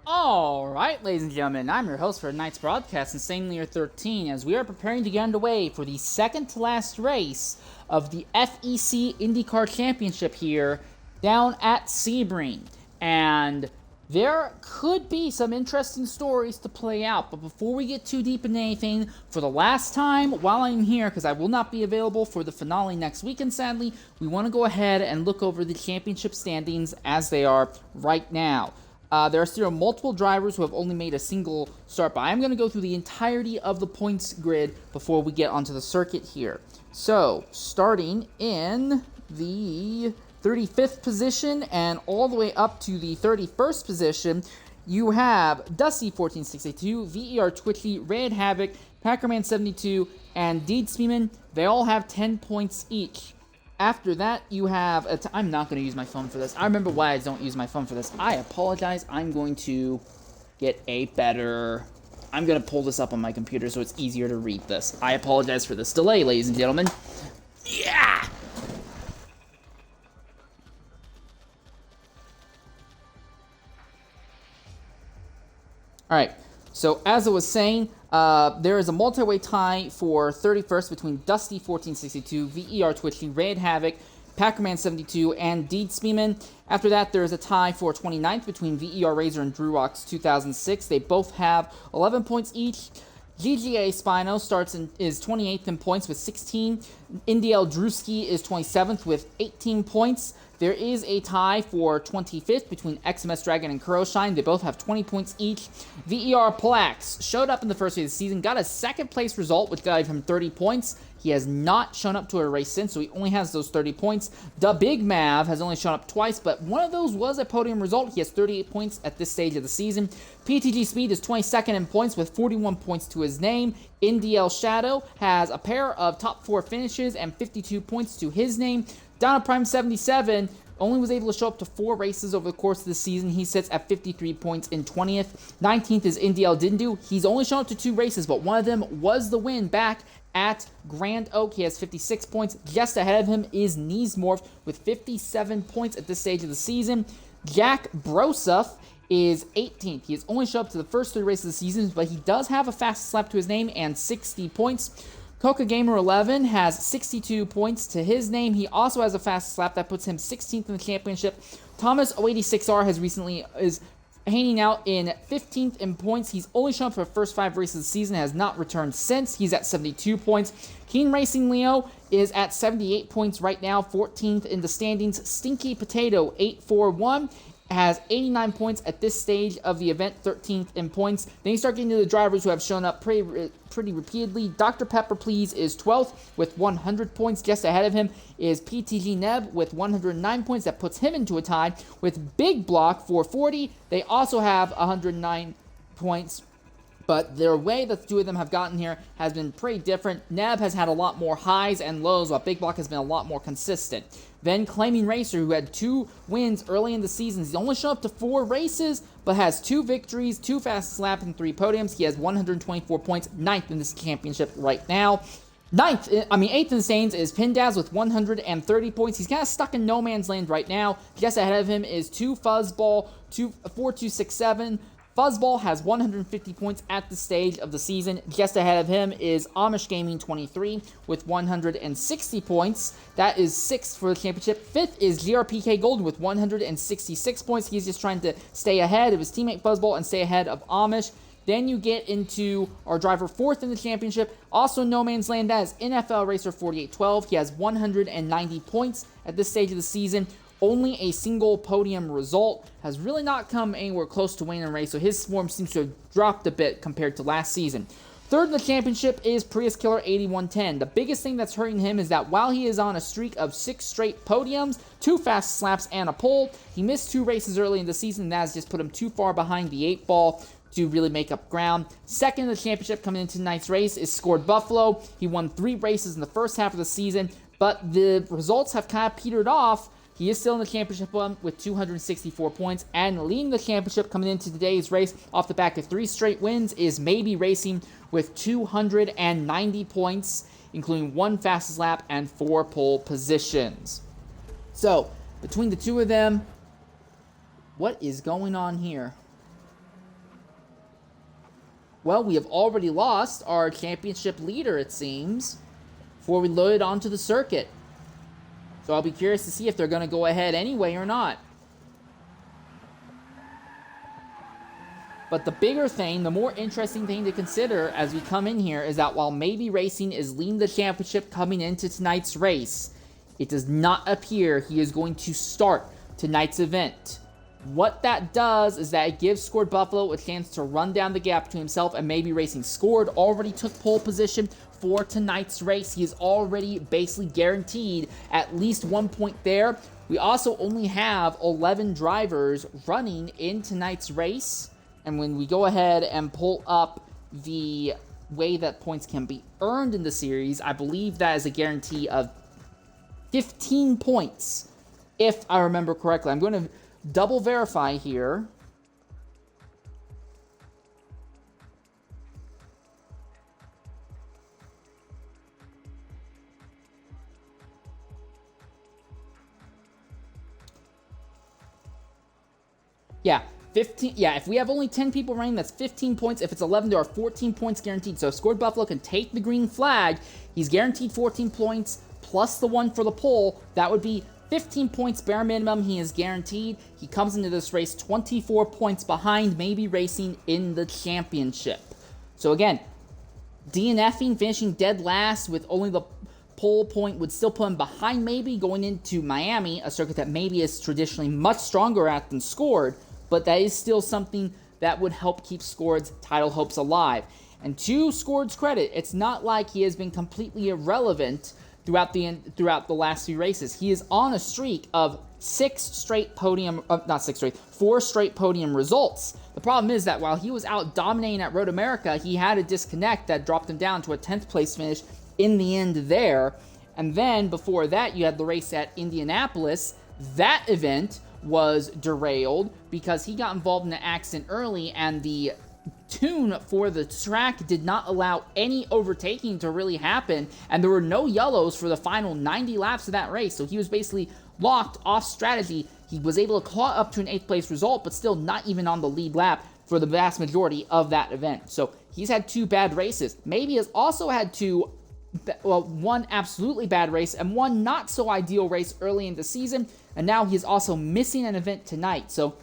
Alright, ladies and gentlemen, I'm your host for tonight's broadcast, Insanely 13, as we are preparing to get underway for the second to last race of the FEC Indycar Championship here down at Sebring. And there could be some interesting stories to play out, but before we get too deep into anything, for the last time while I'm here, because I will not be available for the finale next weekend sadly, we want to go ahead and look over the championship standings as they are right now. There are still multiple drivers who have only made a single start, but I'm going to go through the entirety of the points grid before we get onto the circuit here. So, starting in the 35th position and all the way up to the 31st position, you have Dusty1462, VER Twitchy, Red Havoc, Packerman72, and Deed Speeman. They all have 10 points each. After that, you have... I'm not going to use my phone for this. I remember why I don't use my phone for this. I apologize. I'm going to get a better... I'm going to pull this up on my computer so it's easier to read this. I apologize for this delay, ladies and gentlemen. Yeah! Alright, so as I was saying, there is a multi-way tie for 31st between Dusty1462, VER Twitchy, Red Havoc, Packerman72, and Deed Speeman. After that, there is a tie for 29th between VER Razor and Drew Rocks 2006. They both have 11 points each. GGA Spino is 28th in points with 16. NDL Drewski is 27th with 18 points. There is a tie for 25th between XMS Dragon and Kuroshine. They both have 20 points each. VER Plax showed up in the first race of the season, got a second place result, which got him 30 points. He has not shown up to a race since, so he only has those 30 points. The Big Mav has only shown up twice, but one of those was a podium result. He has 38 points at this stage of the season. PTG Speed is 22nd in points with 41 points to his name. NDL Shadow has a pair of top 4 finishes and 52 points to his name. Donna Prime 77 only was able to show up to 4 races over the course of the season. He sits at 53 points in 20th. 19th is NDL Dindu. He's only shown up to 2 races, but one of them was the win back at Grand Oak. He has 56 points. Just ahead of him is Neesmorph with 57 points at this stage of the season. Jack Broseph is 18th. He has only shown up to the first 3 races of the season, but he does have a fast slap to his name and 60 points. Coca Gamer 11 has 62 points to his name. He also has a fast slap that puts him 16th in the championship. Thomas 086R is hanging out in 15th in points. He's only shown up for the first 5 races of the season, has not returned since. He's at 72 points. Keen Racing Leo is at 78 points right now, 14th in the standings. Stinky Potato 841 has 89 points at this stage of the event, 13th in points. Then you start getting to the drivers who have shown up pretty repeatedly. Dr. Pepper Please is 12th with 100 points. Just ahead of him is PTG Neb with 109 points. That puts him into a tie with Big Block 440. They also have 109 points. But the way that the two of them have gotten here has been pretty different. Neb has had a lot more highs and lows, while Big Block has been a lot more consistent. Then Claiming Racer, who had 2 wins early in the season. He's only shown up to 4 races, but has 2 victories, 2 fast slaps, and 3 podiums. He has 124 points, 9th in this championship right now. 8th in the standings is Pindaz with 130 points. He's kind of stuck in no man's land right now. Just ahead of him is 2 Fuzzball, 4267. Fuzzball has 150 points at the stage of the season. Just ahead of him is Amish Gaming 23 with 160 points. That is 6th for the championship. 5th is GRPK Golden with 166 points. He's just trying to stay ahead of his teammate Fuzzball and stay ahead of Amish. Then you get into our driver 4th in the championship, also in no man's land. That is NFL Racer 4812. He has 190 points at this stage of the season. Only a single podium result, has really not come anywhere close to winning a race, so his form seems to have dropped a bit compared to last season. 3rd in the championship is Prius Killer 8110. The biggest thing that's hurting him is that while he is on a streak of 6 straight podiums, 2 fast slaps, and a pole, he missed 2 races early in the season, and that has just put him too far behind the 8 ball to really make up ground. 2nd in the championship coming into tonight's race is Scored Buffalo. He won 3 races in the first half of the season, but the results have kind of petered off. He is still in the championship with 264 points, and leading the championship coming into today's race off the back of 3 straight wins is Maybe Racing with 290 points, including 1 fastest lap and 4 pole positions. So, between the two of them, what is going on here? Well, we have already lost our championship leader, it seems, before we load onto the circuit. So I'll be curious to see if they're going to go ahead anyway or not. But the bigger thing, the more interesting thing to consider as we come in here is that while Maybe Racing is leading the championship coming into tonight's race, it does not appear he is going to start tonight's event. What that does is that it gives Scored Buffalo a chance to run down the gap between himself and Maybe Racing. Scored already took pole position for tonight's race. He is already basically guaranteed at least 1 point there. We also only have 11 drivers running in tonight's race. And when we go ahead and pull up the way that points can be earned in the series, I believe that is a guarantee of 15 points, if I remember correctly. I'm going to double verify here. Yeah. 15, yeah, if we have only 10 people running, that's 15 points. If it's 11, there are 14 points guaranteed. So if Scored Buffalo can take the green flag, he's guaranteed 14 points plus the one for the pole. That would be 15 points bare minimum. He is guaranteed. He comes into this race 24 points behind Maybe Racing in the championship. So again, DNFing, finishing dead last with only the pole point would still put him behind Maybe going into Miami, a circuit that Maybe is traditionally much stronger at than Scored. But that is still something that would help keep Scored's title hopes alive. And to Scored's credit, it's not like he has been completely irrelevant throughout the last few races. He is on a streak of 4 straight podium results. The problem is that while he was out dominating at Road America, he had a disconnect that dropped him down to a 10th place finish in the end there. And then before that, you had the race at Indianapolis. That event was derailed because he got involved in an accident early, and the tune for the track did not allow any overtaking to really happen, and there were no yellows for the final 90 laps of that race. So he was basically locked off strategy. He was able to claw up to an 8th place result, but still not even on the lead lap for the vast majority of that event. So he's had 2 bad races. Maybe has also had one absolutely bad race and one not so ideal race early in the season, and now he's also missing an event tonight. So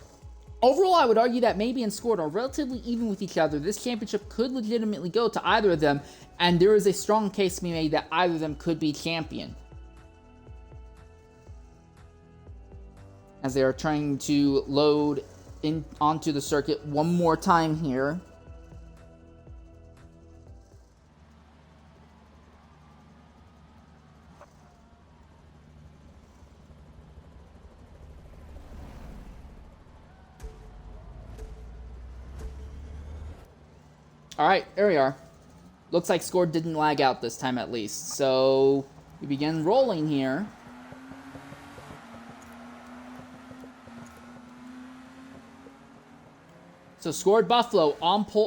overall, I would argue that Maybe and Scored are relatively even with each other. This championship could legitimately go to either of them, and there is a strong case to be made that either of them could be champion. As they are trying to load in onto the circuit one more time here. Alright, there we are. Looks like Scored didn't lag out this time at least. So we begin rolling here. So Scored Buffalo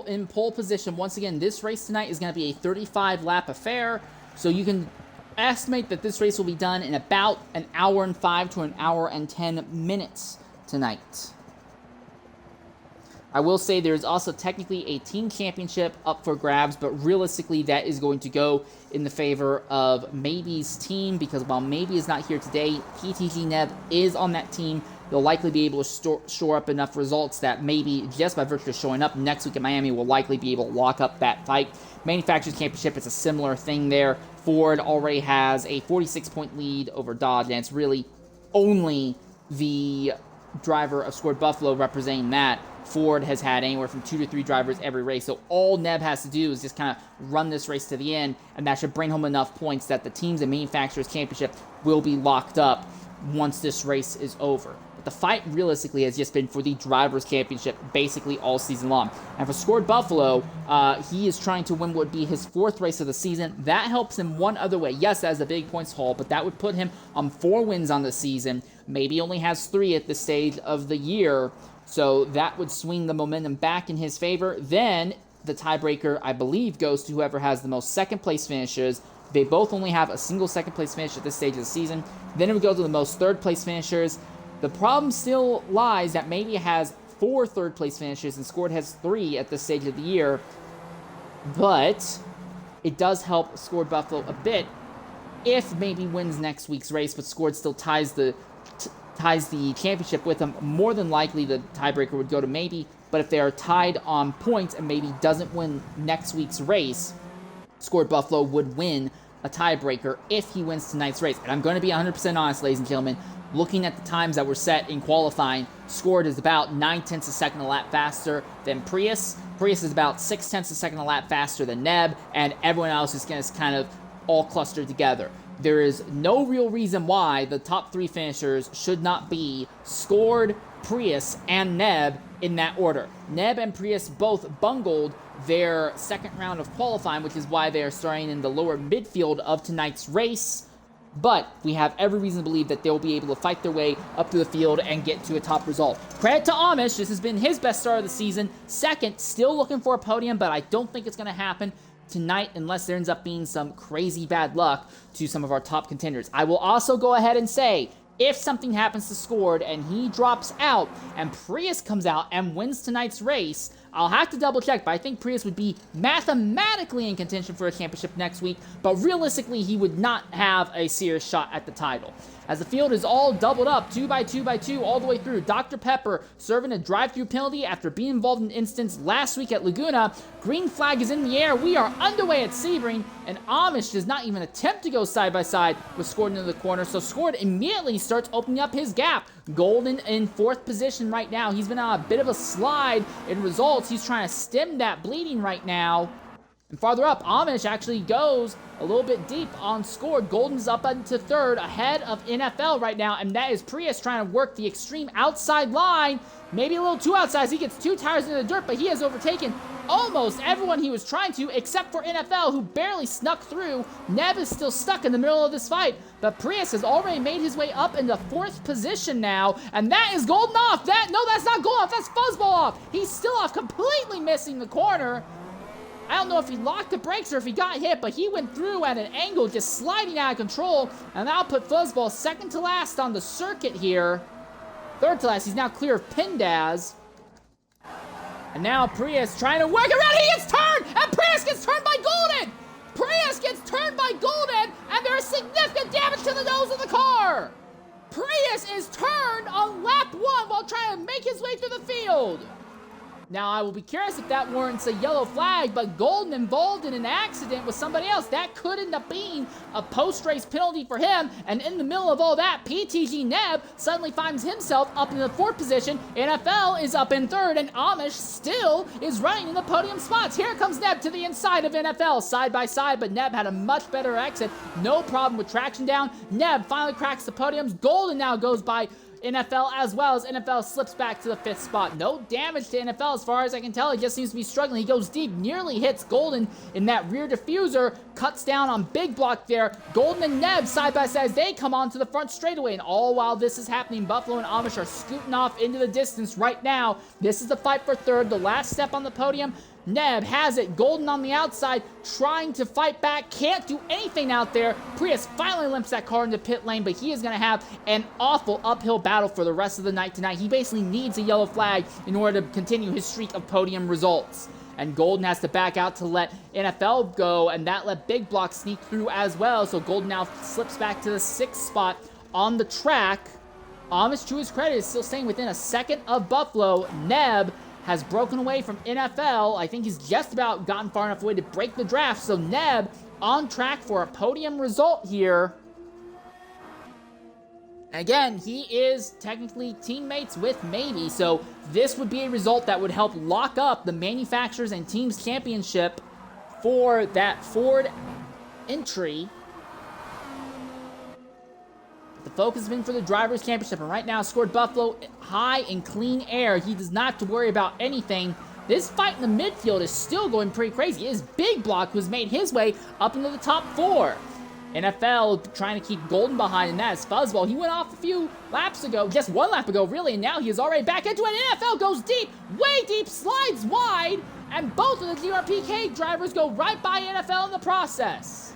in pole position. Once again, this race tonight is going to be a 35-lap affair. So you can estimate that this race will be done in about an hour and 5 to an hour and 10 minutes tonight. I will say there is also technically a team championship up for grabs, but realistically that is going to go in the favor of Maybe's team, because while Maybe is not here today, PTG Nev is on that team. They'll likely be able to shore up enough results that Maybe, just by virtue of showing up next week in Miami, will likely be able to lock up that fight. Manufacturers Championship, it's a similar thing there. Ford already has a 46-point lead over Dodge, and it's really only the driver of Scored Buffalo representing that. Ford has had anywhere from 2 to 3 drivers every race, so all Neb has to do is just kind of run this race to the end, and that should bring home enough points that the Teams and Manufacturers Championship will be locked up once this race is over. But the fight realistically has just been for the Drivers' Championship basically all season long. And for Scored Buffalo, he is trying to win what would be his 4th race of the season. That helps him one other way. Yes, that is a big points haul, but that would put him on 4 wins on the season. Maybe only has 3 at this stage of the year. So that would swing the momentum back in his favor. Then the tiebreaker, I believe, goes to whoever has the most second-place finishes. They both only have a single second-place finish at this stage of the season. Then it would go to the most third-place finishers. The problem still lies that Maybe has 4 third-place finishes and Scored has 3 at this stage of the year. but it does help Scored Buffalo a bit if maybe wins next week's race, but Scored still ties the championship with him. More than likely, the tiebreaker would go to maybe, but if they are tied on points and maybe doesn't win next week's race, Scored Buffalo would win a tiebreaker if he wins tonight's race. And I'm going to be 100% honest, ladies and gentlemen. Looking at the times that were set in qualifying, Scored is about 9/10 of a second a lap faster than Prius. Prius is about 6/10 of a second a lap faster than Neb, and everyone else is kind of all clustered together. There is no real reason why the top three finishers should not be Scored, Prius, and Neb in that order. Neb and Prius both bungled their second round of qualifying, which is why they are starting in the lower midfield of tonight's race. But we have every reason to believe that they'll be able to fight their way up to the field and get to a top result. Credit to Amish. This has been his best start of the season. Second, still looking for a podium, but I don't think it's going to happen tonight unless there ends up being some crazy bad luck to some of our top contenders. I will also go ahead and say, if something happens to Scored and he drops out and Prius comes out and wins tonight's race, I'll have to double check, but I think Prius would be mathematically in contention for a championship next week, but realistically he would not have a serious shot at the title. As the field is all doubled up, 2 by 2 by 2 all the way through. Dr. Pepper serving a drive-through penalty after being involved in an instance last week at Laguna. Green flag is in the air. We are underway at Sebring, and Amish does not even attempt to go side by side with Scored into the corner, so Scored immediately starts opening up his gap. Golden in fourth position right now. He's been on a bit of a slide in results. He's trying to stem that bleeding right now. And farther up, Amish actually goes a little bit deep on Scored. Golden's up into third, ahead of NFL right now, and that is Prius trying to work the extreme outside line. Maybe a little too outside as he gets 2 tires into the dirt, but he has overtaken almost everyone he was trying to, except for NFL, who barely snuck through. Neb is still stuck in the middle of this fight, but Prius has already made his way up into fourth position now, and that is Golden off. No, that's not Golden off, that's Fuzzball off. He's still off, completely missing the corner. I don't know if he locked the brakes or if he got hit, but he went through at an angle, just sliding out of control, and that'll put Fuzzball second to last on the circuit here. Third to last, he's now clear of Pindaz. And now Prius trying to work around, he gets turned, and Prius gets turned by Golden! Prius gets turned by Golden, and there is significant damage to the nose of the car! Prius is turned on lap 1 while trying to make his way through the field. Now, I will be curious if that warrants a yellow flag, but Golden involved in an accident with somebody else. That could end up being a post-race penalty for him, and in the middle of all that, PTG Neb suddenly finds himself up in the fourth position. NFL is up in third, and Amish still is running in the podium spots. Here comes Neb to the inside of NFL, side by side, but Neb had a much better exit. No problem with traction down. Neb finally cracks the podiums. Golden now goes by NFL as well as NFL slips back to the 5th spot. No damage to NFL as far as I can tell. He just seems to be struggling. He goes deep, nearly hits Golden in that rear diffuser, cuts down on big block there. Golden and Neb side by side as they come onto the front straightaway. And all while this is happening, Buffalo and Amish are scooting off into the distance right now. This is the fight for third, the last step on the podium. Neb has it. Golden on the outside, trying to fight back. Can't do anything out there. Prius finally limps that car into pit lane, but he is going to have an awful uphill battle for the rest of the night tonight. He basically needs a yellow flag in order to continue his streak of podium results. And Golden has to back out to let NFL go, and that let Big Block sneak through as well. So Golden now slips back to the 6th spot on the track. Amish, to his credit, is still staying within a second of Buffalo. Neb has broken away from NFL. I think he's just about gotten far enough away to break the draft. So Neb on track for a podium result here. Again, he is technically teammates with Maybe, so this would be a result that would help lock up the Manufacturers and Teams Championship for that Ford entry. The focus has been for the Drivers' Championship, and right now Scored Buffalo high in clean air. He does not have to worry about anything. This fight in the midfield is still going pretty crazy. It is Big Block who's made his way up into the top 4. NFL trying to keep Golden behind, and that is Fuzzball. He went off a few laps ago, just 1 lap ago, really, and now he is already back into it. NFL goes deep, way deep, slides wide, and both of the DRPK drivers go right by NFL in the process.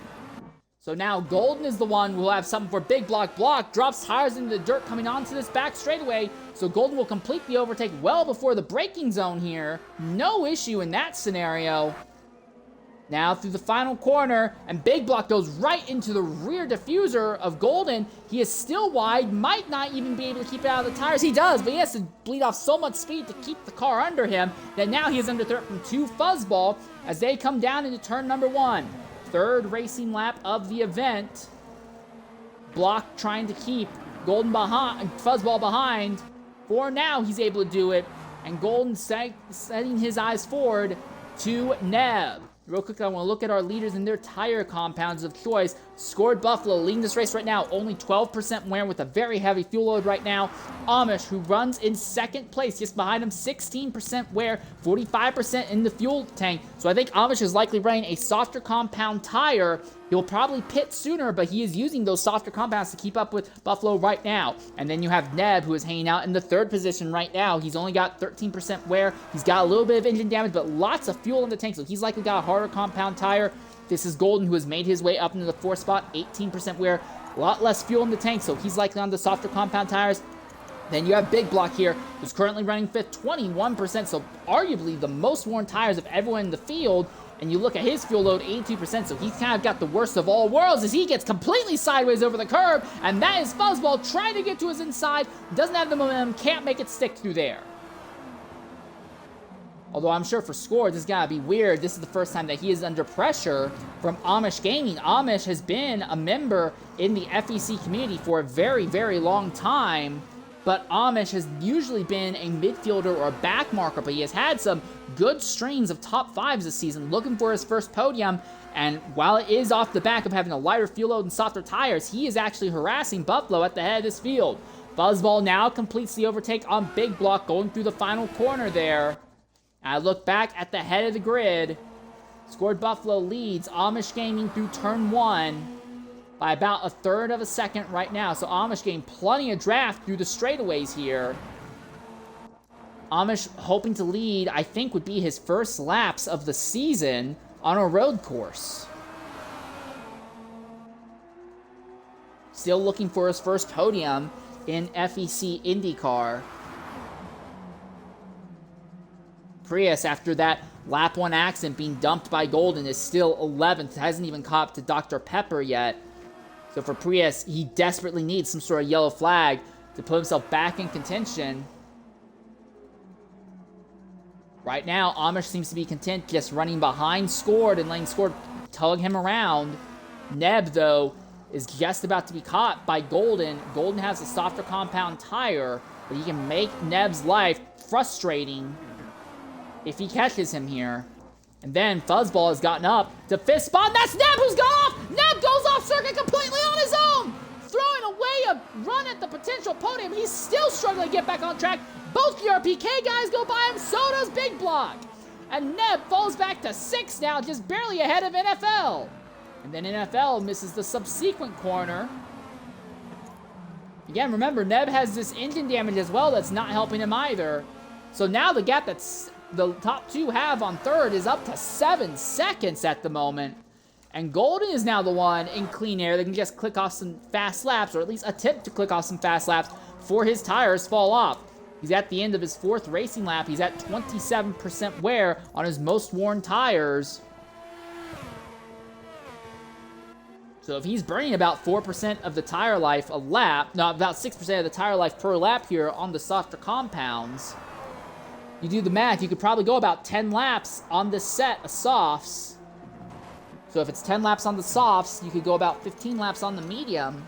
So now Golden is the one who will have something for Big Block. Block drops tires into the dirt coming onto this back straightaway, so Golden will complete the overtake well before the braking zone here. No issue in that scenario. Now through the final corner, and Big Block goes right into the rear diffuser of Golden. He is still wide, might not even be able to keep it out of the tires. He does, but he has to bleed off so much speed to keep the car under him that now he is under threat from 2 Fuzzball as they come down into turn number 1. Third racing lap of the event. Block trying to keep Golden behind, Fuzzball behind. For now, he's able to do it, and Golden setting his eyes forward to Neb. Real quick, I want to look at our leaders and their tire compounds of choice. Scored Buffalo leading this race right now, only 12% wear with a very heavy fuel load right now. Amish, who runs in second place, just behind him, 16% wear, 45% in the fuel tank. So I think Amish is likely running a softer compound tire. He'll probably pit sooner, but he is using those softer compounds to keep up with Buffalo right now. And then you have Neb, who is hanging out in the 3rd position right now. He's only got 13% wear. He's got a little bit of engine damage, but lots of fuel in the tank, so he's likely got a harder compound tire. This is Golden, who has made his way up into the 4th spot, 18% wear, a lot less fuel in the tank, so he's likely on the softer compound tires. Then you have Big Block here, who's currently running 5th, 21%, so arguably the most worn tires of everyone in the field. And you look at his fuel load, 82%, so he's kind of got the worst of all worlds as he gets completely sideways over the curb, and that is Fuzzball trying to get to his inside, doesn't have the momentum, can't make it stick through there. Although I'm sure for Score, this is gotta be weird. This is the first time that he is under pressure from Amish Gaming. Amish has been a member in the FEC community for a very, very long time, but Amish has usually been a midfielder or a back marker, but he has had some good streams of top 5s this season, looking for his first podium, and while it is off the back of having a lighter fuel load and softer tires, he is actually harassing Buffalo at the head of this field. Fuzzball now completes the overtake on Big Block, going through the final corner there. I look back at the head of the grid. Scored Buffalo leads Amish Gaming through turn 1 by about 1/3 of a second right now. So Amish getting plenty of draft through the straightaways here. Amish hoping to lead, I think, would be his first laps of the season on a road course. Still looking for his first podium in FEC Indycar. Prius, after that lap 1 accident being dumped by Golden, is still 11th. Hasn't even caught up to Dr. Pepper yet. So for Prius, he desperately needs some sort of yellow flag to put himself back in contention. Right now, Amish seems to be content just running behind Scored and letting Scored tug him around. Neb, though, is just about to be caught by Golden. Golden has a softer compound tire, but he can make Neb's life frustrating if he catches him here. And then Fuzzball has gotten up to 5th spot, and that's Neb who's gone off! Neb goes off circuit completely on his own! Throwing away a run at the potential podium. He's still struggling to get back on track. Both PRPK guys go by him, so does Big Block. And Neb falls back to 6th now, just barely ahead of NFL. And then NFL misses the subsequent corner. Again, remember, Neb has this engine damage as well that's not helping him either. So now the gap that's the top 2 have on 3rd is up to 7 seconds at the moment. And Golden is now the one in clean air that can just click off some fast laps, or at least attempt to click off some fast laps before his tires fall off. He's at the end of his 4th racing lap. He's at 27% wear on his most worn tires. So if he's burning about 4% of the tire life a lap, no, about 6% of the tire life per lap here on the softer compounds, you do the math, you could probably go about 10 laps on this set of softs. So if it's 10 laps on the softs, you could go about 15 laps on the medium.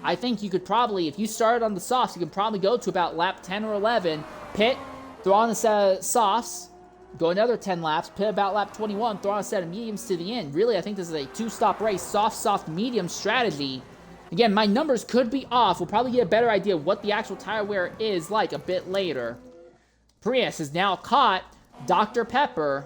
I think you could probably, if you started on the softs, you could probably go to about lap 10 or 11, pit, throw on a set of softs, go another 10 laps, pit about lap 21, throw on a set of mediums to the end. Really, I think this is a 2-stop race, soft, medium strategy. Again, my numbers could be off. We'll probably get a better idea of what the actual tire wear is like a bit later. Prius has now caught Dr. Pepper.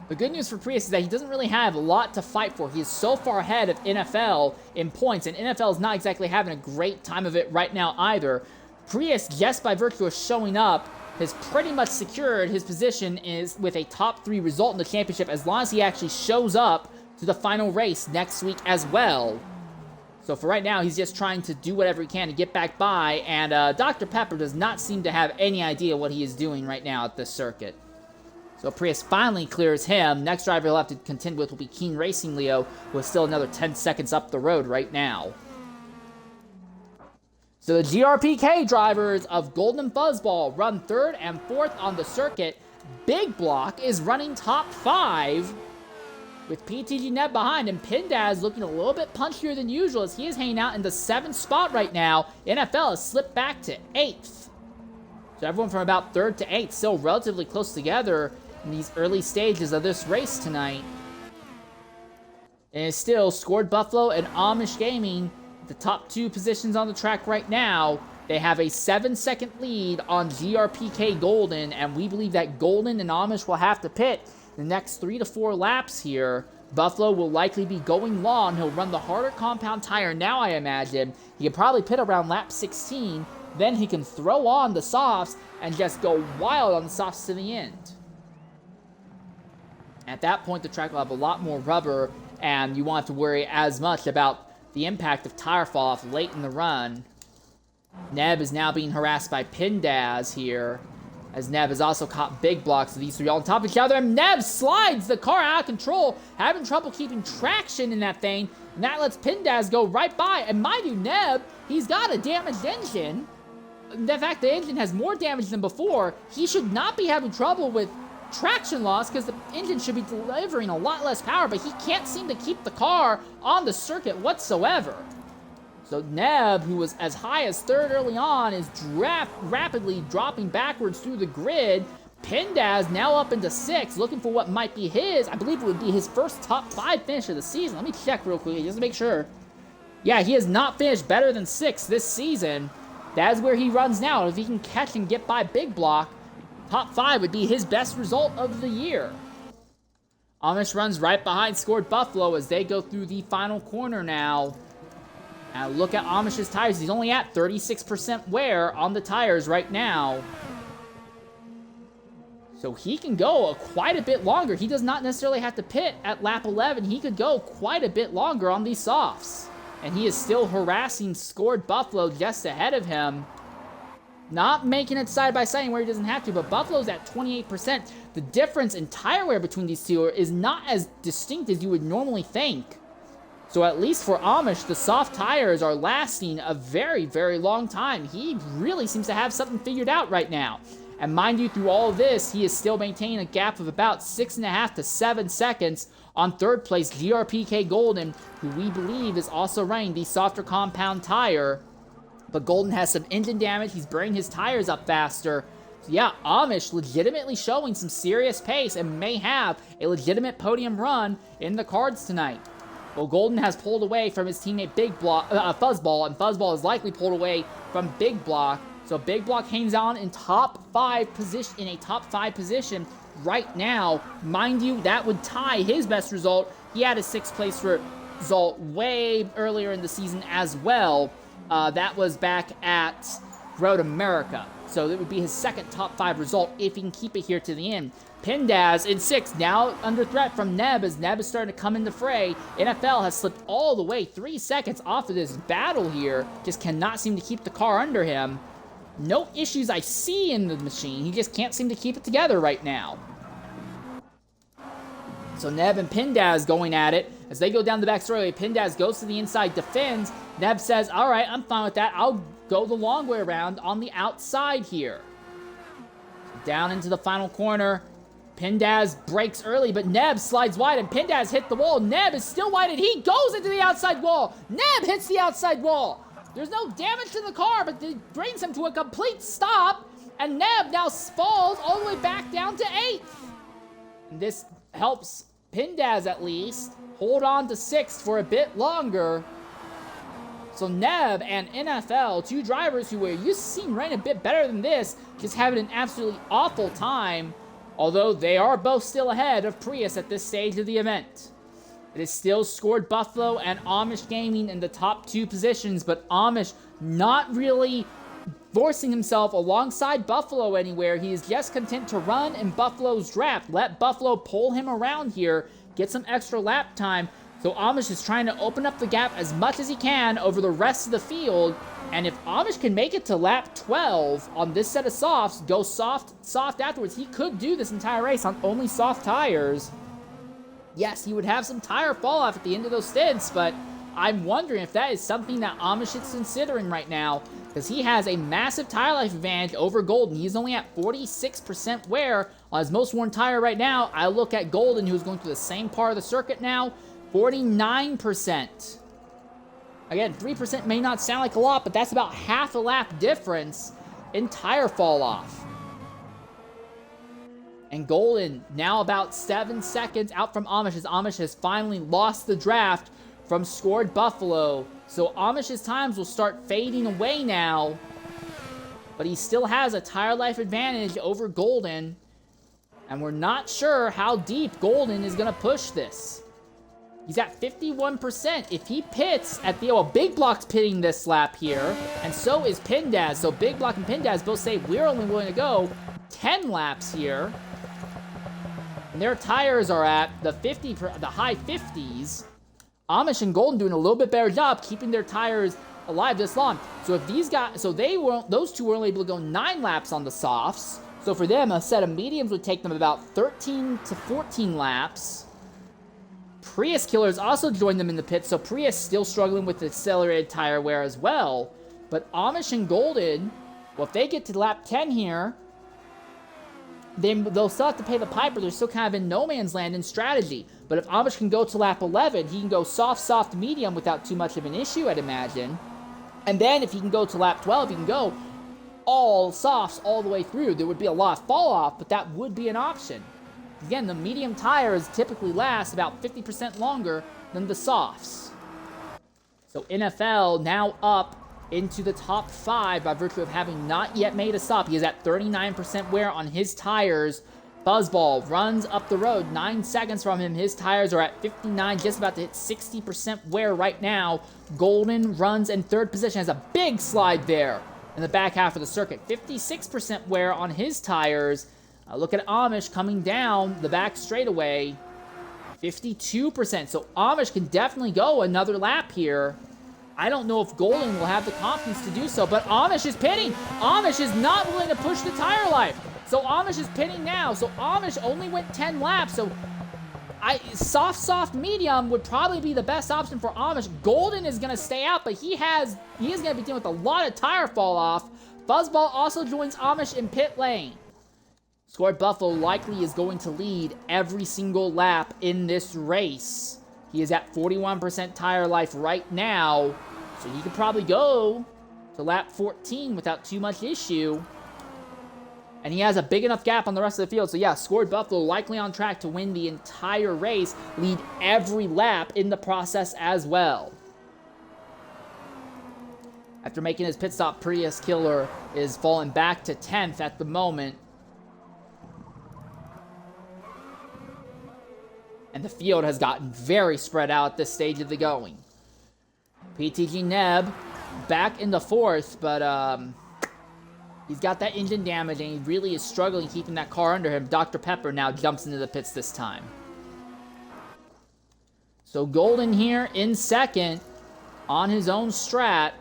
The good news for Prius is that he doesn't really have a lot to fight for. He is so far ahead of NFL in points, and NFL is not exactly having a great time of it right now either. Prius, just by virtue of showing up, has pretty much secured his position is with a top 3 result in the championship as long as he actually shows up to the final race next week as well. So for right now, he's just trying to do whatever he can to get back by, and Dr. Pepper does not seem to have any idea what he is doing right now at this circuit. So Prius finally clears him. Next driver he'll have to contend with will be Keen Racing Leo, who is still another 10 seconds up the road right now. So the GRPK drivers of Golden and Fuzzball run 3rd and 4th on the circuit. Big Block is running top 5 with PTG Neb behind, and Pindaz looking a little bit punchier than usual as he is hanging out in the 7th spot right now. NFL has slipped back to 8th. So everyone from about 3rd to 8th still relatively close together in these early stages of this race tonight. And it's still Scored Buffalo and Amish Gaming, the top 2 positions on the track right now. They have a 7-second lead on GRPK Golden, and we believe that Golden and Amish will have to pit the next 3 to 4 laps here. Buffalo will likely be going long. He'll run the harder compound tire now, I imagine. He can probably pit around lap 16. Then he can throw on the softs and just go wild on the softs to the end. At that point, the track will have a lot more rubber, and you won't have to worry as much about the impact of tire fall off late in the run. Neb is now being harassed by Pindaz here, as Neb has also caught Big Blocks of these 3 all on top of each other, and Neb slides the car out of control, having trouble keeping traction in that thing, and that lets Pindaz go right by. And mind you, Neb, he's got a damaged engine. In fact, the engine has more damage than before. He should not be having trouble with traction loss because the engine should be delivering a lot less power, but he can't seem to keep the car on the circuit whatsoever. So Neb, who was as high as 3rd early on, is rapidly dropping backwards through the grid. Pindaz now up into 6th, looking for what might be his, I believe it would be his first top 5 finish of the season. Let me check real quickly just to make sure. Yeah, he has not finished better than 6th this season. That's where he runs now. If he can catch and get by Big Block, top 5 would be his best result of the year. Amish runs right behind Scored Buffalo as they go through the final corner now. Now look at Amish's tires. He's only at 36% wear on the tires right now. So he can go quite a bit longer. He does not necessarily have to pit at lap 11. He could go quite a bit longer on these softs. And he is still harassing Scored Buffalo just ahead of him. Not making it side by side where he doesn't have to, but Buffalo's at 28%. The difference in tire wear between these two is not as distinct as you would normally think. So at least for Amish, the soft tires are lasting a very, very long time. He really seems to have something figured out right now. And mind you, through all of this, he is still maintaining a gap of about 6.5 to 7 seconds on 3rd place GRPK Golden, who we believe is also running the softer compound tire. But Golden has some engine damage. He's burning his tires up faster. So yeah, Amish legitimately showing some serious pace and may have a legitimate podium run in the cards tonight. Well, Golden has pulled away from his teammate Fuzzball, and Fuzzball is likely pulled away from Big Block. So Big Block hangs on in a top 5 position right now. Mind you, that would tie his best result. He had a 6th place result way earlier in the season as well. That was back at Road America. So it would be his 2nd top 5 result if he can keep it here to the end. Pindaz in 6th, now under threat from Neb as Neb is starting to come into fray. NFL has slipped all the way 3 seconds off of this battle here. Just cannot seem to keep the car under him. No issues I see in the machine. He just can't seem to keep it together right now. So Neb and Pindaz going at it. As they go down the back straightaway, Pindaz goes to the inside, defends. Neb says, all right, I'm fine with that. I'll go the long way around on the outside here. Down into the final corner. Pindaz breaks early, but Neb slides wide, and Pindaz hit the wall. Neb is still wide, and he goes into the outside wall. Neb hits the outside wall. There's no damage to the car, but it brings him to a complete stop, and Neb now falls all the way back down to 8th. And this helps Pindaz, at least, hold on to 6th for a bit longer. So Neb and NFL, 2 drivers who were used to seem running a bit better than this, just having an absolutely awful time, although they are both still ahead of Prius at this stage of the event. It is still Scored Buffalo and Amish Gaming in the top 2 positions, but Amish not really forcing himself alongside Buffalo anywhere. He is just content to run in Buffalo's draft. Let Buffalo pull him around here, get some extra lap time. So Amish is trying to open up the gap as much as he can over the rest of the field. And if Amish can make it to lap 12 on this set of softs, go soft afterwards, he could do this entire race on only soft tires. Yes, he would have some tire fall off at the end of those stints, but I'm wondering if that is something that Amish is considering right now, because he has a massive tire life advantage over Golden. He's only at 46% wear on his most worn tire right now. I look at Golden, who's going through the same part of the circuit now, 49%. Again, 3% may not sound like a lot, but that's about half a lap difference in tire fall off. And Golden now about 7 seconds out from Amish, as Amish has finally lost the draft from Scored Buffalo. So Amish's times will start fading away now, but he still has a tire life advantage over Golden, and we're not sure how deep Golden is going to push this. He's at 51%. If he pits at the... Well, Big Block's pitting this lap here, and so is Pindaz. So Big Block and Pindaz both say we're only willing to go 10 laps here. And their tires are at the high 50s. Amish and Golden doing a little bit better job keeping their tires alive this long. So if these guys... So those two were only able to go 9 laps on the softs. So for them, a set of mediums would take them about 13 to 14 laps. Prius Killers also joined them in the pit, so Prius still struggling with accelerated tire wear as well. But Amish and Golden, well, if they get to lap 10 here, then they'll still have to pay the piper. They're still kind of in no man's land in strategy. But if Amish can go to lap 11, he can go soft, medium without too much of an issue, I'd imagine. And then if he can go to lap 12, he can go all softs all the way through. There would be a lot of fall off, but that would be an option. Again, the medium tires typically last about 50% longer than the softs. So NFL now up into the top 5 by virtue of having not yet made a stop. He is at 39% wear on his tires. Buzzball runs up the road 9 seconds from him. His tires are at 59, just about to hit 60% wear right now. Golden runs in 3rd position, has a big slide there in the back half of the circuit. 56% wear on his tires. Look at Amish coming down the back straightaway, 52%. So Amish can definitely go another lap here. I don't know if Golden will have the confidence to do so, but Amish is pitting. Amish is not willing to push the tire life. So Amish is pitting now. So Amish only went 10 laps. So soft, medium would probably be the best option for Amish. Golden is going to stay out, but he is going to be dealing with a lot of tire fall off. Fuzzball also joins Amish in pit lane. Scored Buffalo likely is going to lead every single lap in this race. He is at 41% tire life right now, so he could probably go to lap 14 without too much issue. And he has a big enough gap on the rest of the field, so yeah, Scored Buffalo likely on track to win the entire race, lead every lap in the process as well. After making his pit stop, Prius Killer is falling back to 10th at the moment. And the field has gotten very spread out at this stage of the going. PTG Neb back in the 4th, but he's got that engine damage and he really is struggling keeping that car under him. Dr. Pepper now jumps into the pits this time. So Golden here in 2nd on his own strat,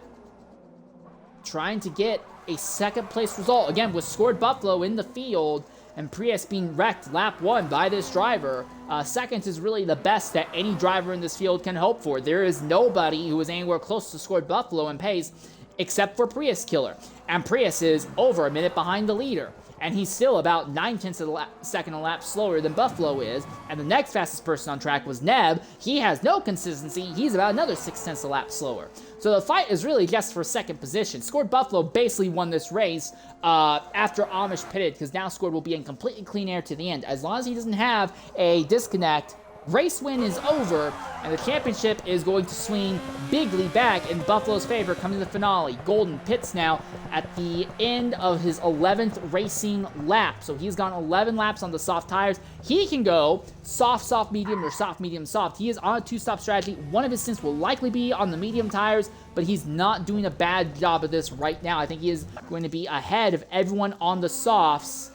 trying to get a 2nd place result. Again, with Scored Buffalo in the field and Prius being wrecked lap 1 by this driver. 2nd is really the best that any driver in this field can hope for. There is nobody who is anywhere close to Scored Buffalo in pace except for Prius Killer. And Prius is over a minute behind the leader. And he's still about 9/10 of a second a lap slower than Buffalo is. And the next fastest person on track was Neb. He has no consistency. He's about another 6/10 a lap slower. So the fight is really just for 2nd position. Scored Buffalo basically won this race after Amish pitted, because now Scored will be in completely clean air to the end. As long as he doesn't have a disconnect, race win is over, and the championship is going to swing bigly back in Buffalo's favor coming to the finale. Golden pits now at the end of his 11th racing lap. So he's gone 11 laps on the soft tires. He can go soft, medium, or soft, medium, soft. He is on a 2-stop strategy. One of his stints will likely be on the medium tires, but he's not doing a bad job of this right now. I think he is going to be ahead of everyone on the softs,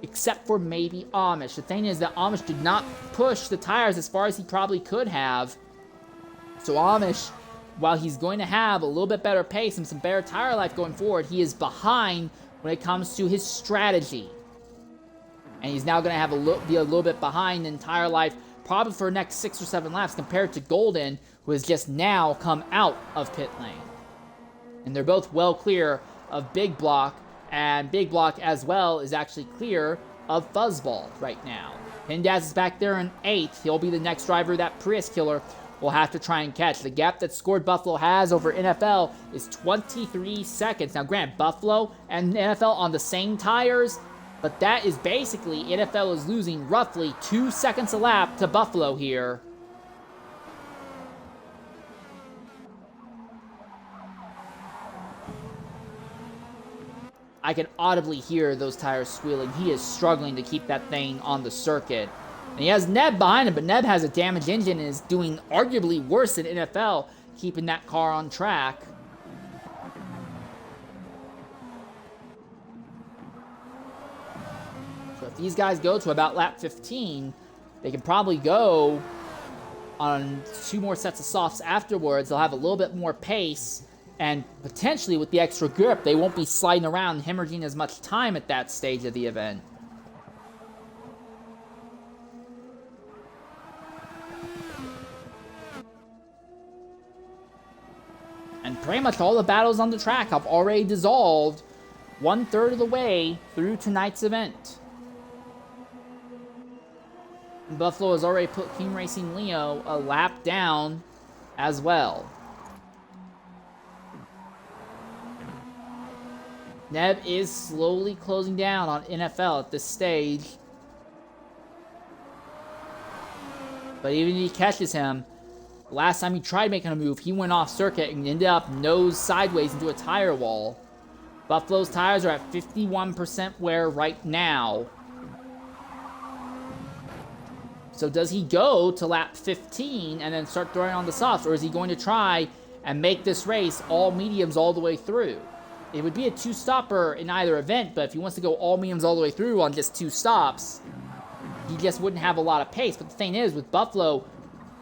except for maybe Amish. The thing is that Amish did not push the tires as far as he probably could have. So Amish while he's going to have a little bit better pace and some better tire life going forward, he is behind when it comes to his strategy. And he's now going to have be a little bit behind in tire life, probably for the next 6 or 7 laps, compared to Golden, who has just now come out of pit lane. And they're both well clear of Big Block, and Big Block as well is actually clear of Fuzzball right now. Hindaz is back there in 8th. He'll be the next driver that Prius Killer will have to try and catch. The gap that Scored Buffalo has over NFL is 23 seconds. Now, granted, Buffalo and NFL on the same tires, but that is basically NFL is losing roughly 2 seconds a lap to Buffalo here. I can audibly hear those tires squealing. He is struggling to keep that thing on the circuit. And he has Neb behind him, but Neb has a damaged engine and is doing arguably worse than NFL, keeping that car on track. So if these guys go to about lap 15, they can probably go on 2 more sets of softs afterwards. They'll have a little bit more pace, and potentially with the extra grip, they won't be sliding around and hemorrhaging as much time at that stage of the event. And pretty much all the battles on the track have already dissolved 1/3 of the way through tonight's event. And Buffalo has already put King Racing Leo a lap down as well. Neb is slowly closing down on NFL at this stage. But even if he catches him, last time he tried making a move, he went off circuit and ended up nose sideways into a tire wall. Buffalo's tires are at 51% wear right now. So does he go to lap 15 and then start throwing on the softs, or is he going to try and make this race all mediums all the way through? It would be a 2-stopper in either event, but if he wants to go all mediums all the way through on just 2 stops, he just wouldn't have a lot of pace. But the thing is, with Buffalo,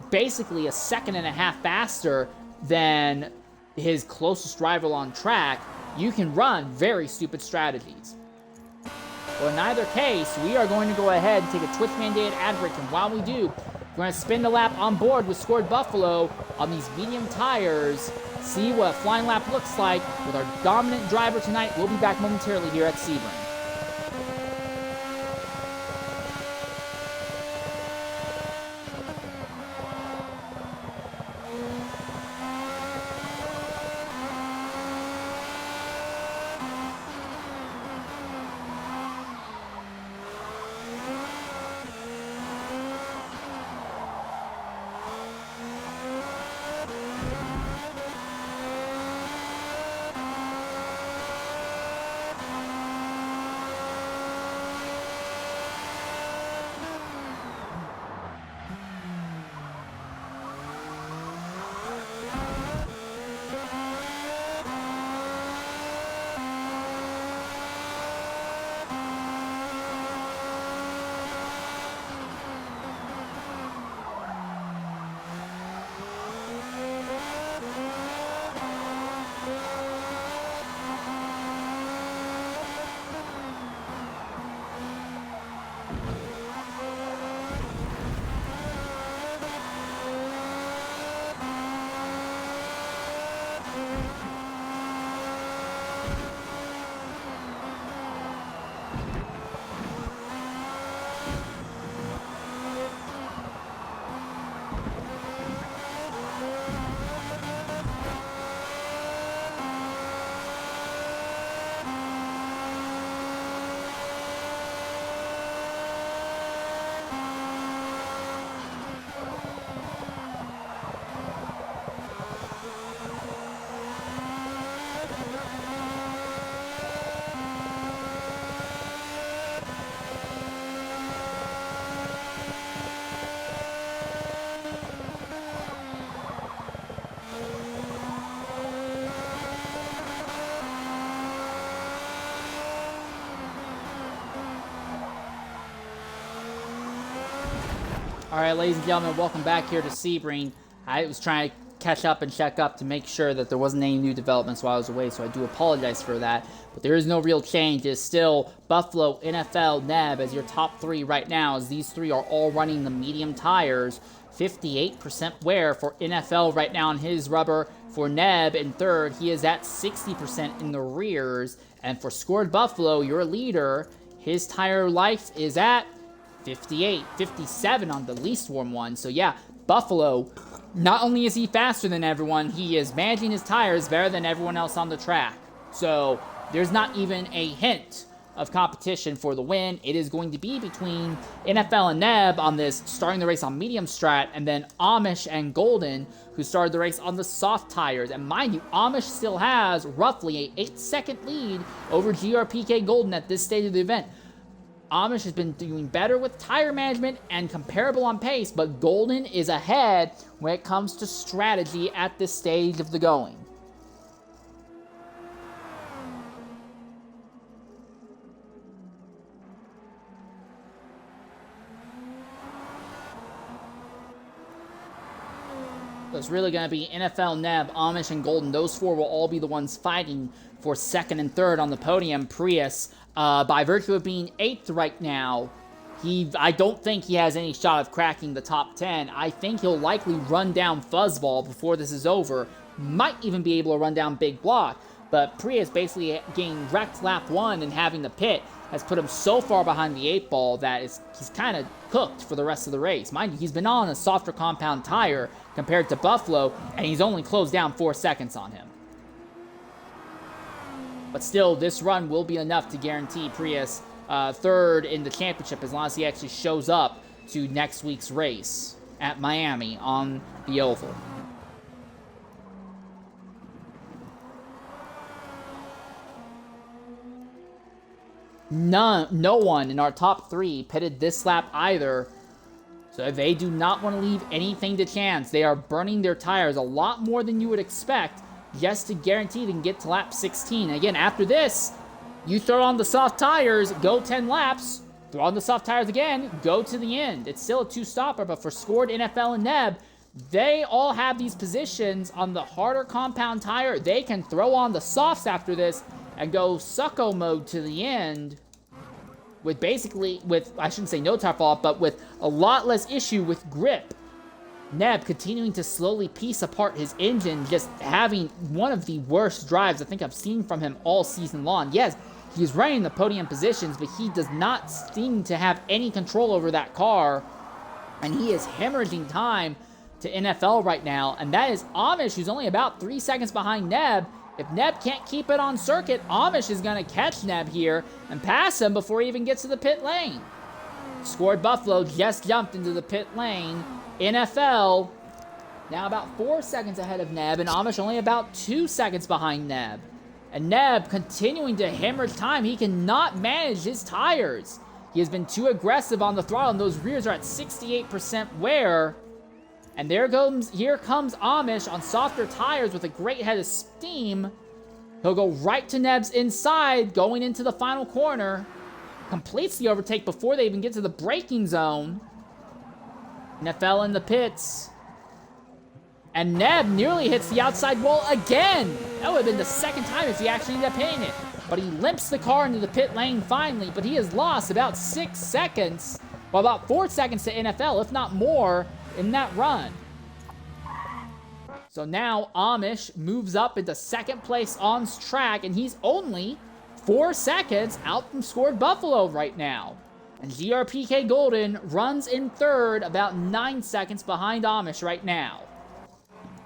basically a 1.5 seconds faster than his closest rival on track, you can run very stupid strategies. Well, in either case, we are going to go ahead and take a Twitch-mandated ad break, and while we do, we're going to spin the lap on board with Scored Buffalo on these medium tires, see what a flying lap looks like with our dominant driver tonight. We'll be back momentarily here at Sebring. All right, ladies and gentlemen, welcome back here to Sebring. I was trying to catch up and check up to make sure that there wasn't any new developments while I was away, so I do apologize for that. But there is no real change. It's still Buffalo, NFL, Neb as your top three right now, as these three are all running the medium tires. 58% wear for NFL right now on his rubber. For Neb in third, he is at 60% in the rears. And for Scored Buffalo, your leader, his tire life is at 58, 57 on the least warm one. So yeah, Buffalo, not only is he faster than everyone, he is managing his tires better than everyone else on the track. So there's not even a hint of competition for the win. It is going to be between NFL and Neb on this, starting the race on medium strat, and then Amish and Golden, who started the race on the soft tires. And mind you, Amish still has roughly a 8-second lead over GRPK Golden at this stage of the event. Amish has been doing better with tire management and comparable on pace, but Golden is ahead when it comes to strategy at this stage of the going. So it's really going to be NFL, Neb, Amish, and Golden. Those four will all be the ones fighting for second and third on the podium. Prius, by virtue of being 8th right now, I don't think he has any shot of cracking the top 10. I think he'll likely run down Fuzzball before this is over. Might even be able to run down Big Block. But Prius basically getting wrecked lap 1 and having the pit has put him so far behind the 8 ball that he's kind of cooked for the rest of the race. Mind you, he's been on a softer compound tire compared to Buffalo, and he's only closed down 4 seconds on him. But still, this run will be enough to guarantee Prius third in the championship as long as he actually shows up to next week's race at Miami on the Oval. No one in our top 3 pitted this lap either. So they do not want to leave anything to chance. They are burning their tires a lot more than you would expect just to guarantee they can get to lap 16. Again, after this, you throw on the soft tires, go 10 laps, throw on the soft tires again, go to the end. It's still a 2-stopper, but for Scored, NFL, and Neb, they all have these positions on the harder compound tire. They can throw on the softs after this and go sucko mode to the end with I shouldn't say no tire fall, but with a lot less issue with grip. Neb continuing to slowly piece apart his engine, just having one of the worst drives I think I've seen from him all season long. Yes, he's running the podium positions, but he does not seem to have any control over that car, and he is hemorrhaging time to NFL right now, and that is Amish, who's only about 3 seconds behind Neb. If Neb can't keep it on circuit, Amish is going to catch Neb here and pass him before he even gets to the pit lane. Scored Buffalo just jumped into the pit lane. NFL now about 4 seconds ahead of Neb, and Amish only about 2 seconds behind Neb. And Neb continuing to hemorrhage time. He cannot manage his tires. He has been too aggressive on the throttle, and those rears are at 68% wear. And here comes Amish on softer tires with a great head of steam. He'll go right to Neb's inside, going into the final corner. Completes the overtake before they even get to the braking zone. NFL in the pits. And Neb nearly hits the outside wall again. That would have been the second time if he actually ended up hitting it. But he limps the car into the pit lane finally, but he has lost about 6 seconds, well, about 4 seconds to NFL, if not more, in that run. So now Amish moves up into second place on track, and he's only 4 seconds out from Scored Buffalo right now. And GRPK Golden runs in third, about 9 seconds behind Amish right now.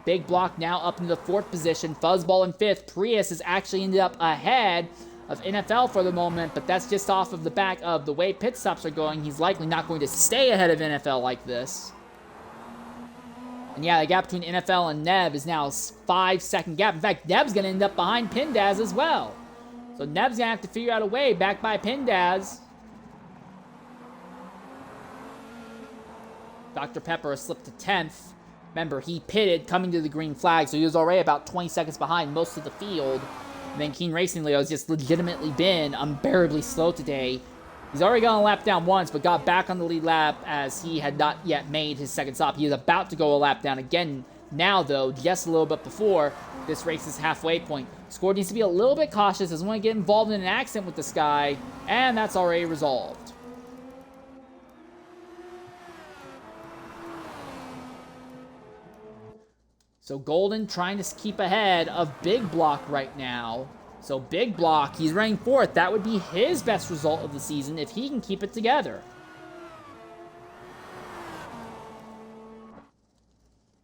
Big Block now up into the 4th position. Fuzzball in 5th. Prius has actually ended up ahead of NFL for the moment, but that's just off of the back of the way pit stops are going. He's likely not going to stay ahead of NFL like this. And yeah, the gap between NFL and Neb is now a 5-second gap. In fact, Neb's going to end up behind Pindaz as well. So Neb's going to have to figure out a way back by Pindaz. Dr. Pepper has slipped to 10th. Remember, he pitted coming to the green flag, so he was already about 20 seconds behind most of the field. And then Keen Racing Leo has just legitimately been unbearably slow today. He's already gone a lap down once, but got back on the lead lap as he had not yet made his second stop. He is about to go a lap down again now, though, just a little bit before this race's halfway point. Score needs to be a little bit cautious, doesn't want to get involved in an accident with this guy, and that's already resolved. So Golden trying to keep ahead of Big Block right now. So Big Block, he's running fourth. That would be his best result of the season if he can keep it together.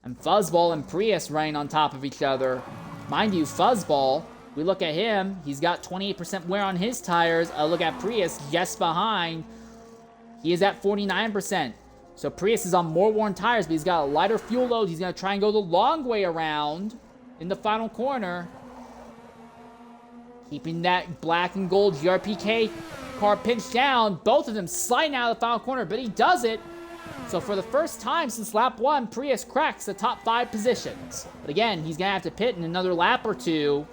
And Fuzzball and Prius running on top of each other. Mind you, Fuzzball, we look at him, he's got 28% wear on his tires. Look at Prius just behind. He is at 49%. So Prius is on more worn tires, but he's got a lighter fuel load. He's going to try and go the long way around in the final corner. Keeping that black and gold GRPK car pinched down. Both of them sliding out of the final corner, but he does it. So for the first time since lap 1, Prius cracks the top 5 positions. But again, he's going to have to pit in another lap or two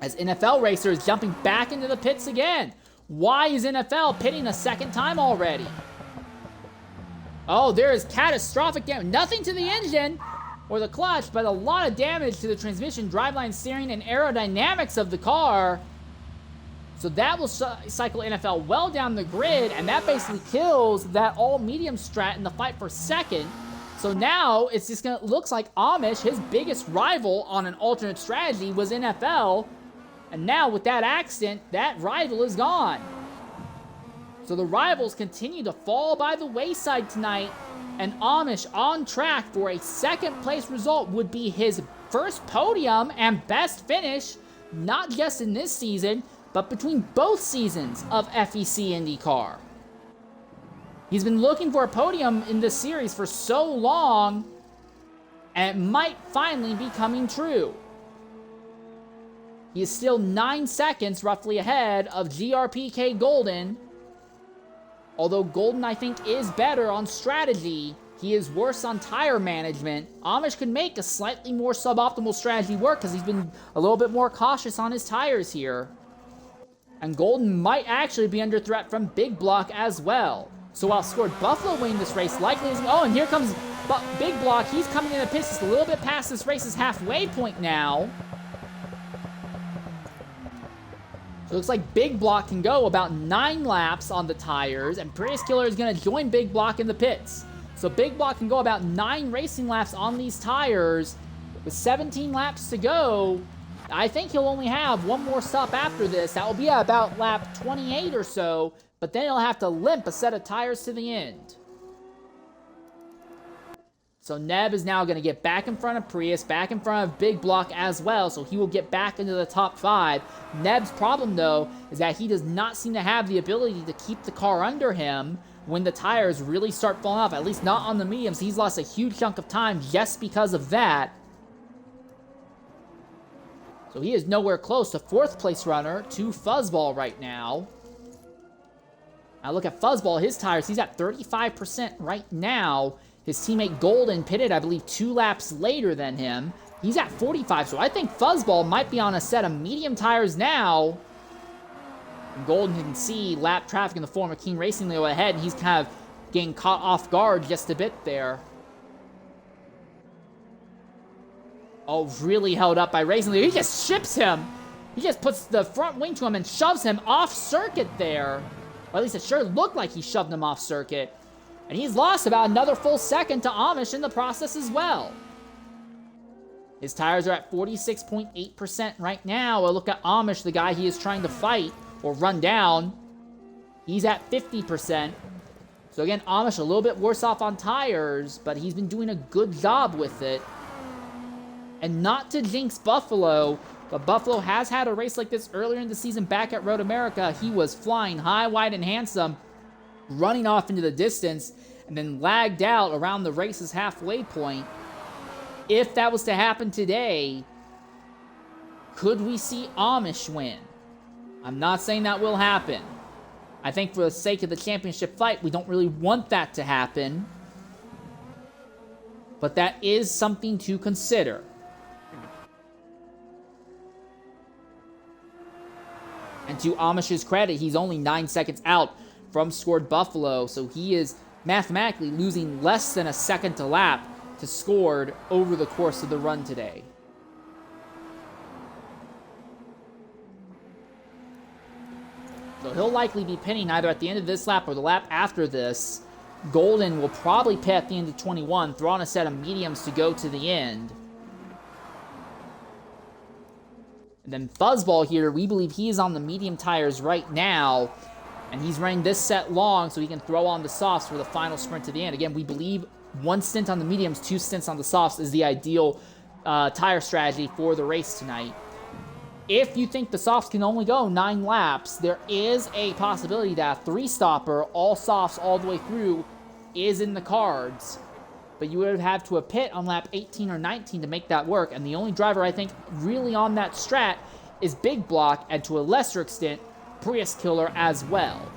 as NFL Racer is jumping back into the pits again. Why is NFL pitting a second time already? Oh, there is catastrophic damage. Nothing to the engine or the clutch, but a lot of damage to the transmission, driveline, steering, and aerodynamics of the car. So that will cycle NFL well down the grid, and that basically kills that all-medium strat in the fight for second. So now it's just gonna looks like Amish, his biggest rival on an alternate strategy, was NFL, and now with that accident, that rival is gone. So the rivals continue to fall by the wayside tonight, and Amish on track for a second place result would be his first podium and best finish, not just in this season, but between both seasons of FEC Indycar. He's been looking for a podium in this series for so long, and it might finally be coming true. He is still 9 seconds roughly ahead of GRPK Golden. Although Golden, I think, is better on strategy, he is worse on tire management. Amish could make a slightly more suboptimal strategy work because he's been a little bit more cautious on his tires here. And Golden might actually be under threat from Big Block as well. So while Scored Buffalo winning this race likely isn't... Oh, and here comes Big Block. He's coming in the pits just a little bit past this race's halfway point now. So it looks like Big Block can go about 9 laps on the tires, and Prius Killer is going to join Big Block in the pits. So Big Block can go about 9 racing laps on these tires. With 17 laps to go, I think he'll only have one more stop after this. That will be at about lap 28 or so, but then he'll have to limp a set of tires to the end. So Neb is now going to get back in front of Prius, back in front of Big Block as well, so he will get back into the top 5. Neb's problem, though, is that he does not seem to have the ability to keep the car under him when the tires really start falling off, at least not on the mediums. He's lost a huge chunk of time just because of that. So he is nowhere close to 4th place runner to Fuzzball right now. Now look at Fuzzball, his tires, he's at 35% right now. His teammate Golden pitted, I believe, 2 laps later than him. He's at 45, so I think Fuzzball might be on a set of medium tires now. And Golden can see lap traffic in the form of King Racing Leo ahead, and he's kind of getting caught off guard just a bit there. Oh, really held up by Racing Leo. He just ships him. He just puts the front wing to him and shoves him off circuit there. Or at least it sure looked like he shoved him off circuit. And he's lost about another full second to Amish in the process as well. His tires are at 46.8% right now. A look at Amish, the guy he is trying to fight or run down. He's at 50%. So again, Amish a little bit worse off on tires, but he's been doing a good job with it. And not to jinx Buffalo, but Buffalo has had a race like this earlier in the season back at Road America. He was flying high, wide, and handsome, running off into the distance, and then lagged out around the race's halfway point. If that was to happen today, could we see Amish win? I'm not saying that will happen. I think for the sake of the championship fight, we don't really want that to happen. But that is something to consider. And to Amish's credit, he's only 9 seconds out from Scored Buffalo, so he is mathematically losing less than a second to lap to scored over the course of the run today. So he'll likely be pitting either at the end of this lap or the lap after this. Golden will probably pit at the end of 21, throw on a set of mediums to go to the end. And then Fuzzball here, we believe he is on the medium tires right now, and he's running this set long so he can throw on the softs for the final sprint to the end. Again, we believe 1 stint on the mediums, 2 stints on the softs is the ideal tire strategy for the race tonight. If you think the softs can only go 9 laps, there is a possibility that a 3-stopper, all softs all the way through, is in the cards. But you would have to pit on lap 18 or 19 to make that work, and the only driver I think really on that strat is Big Block, and to a lesser extent, Prius Killer as well.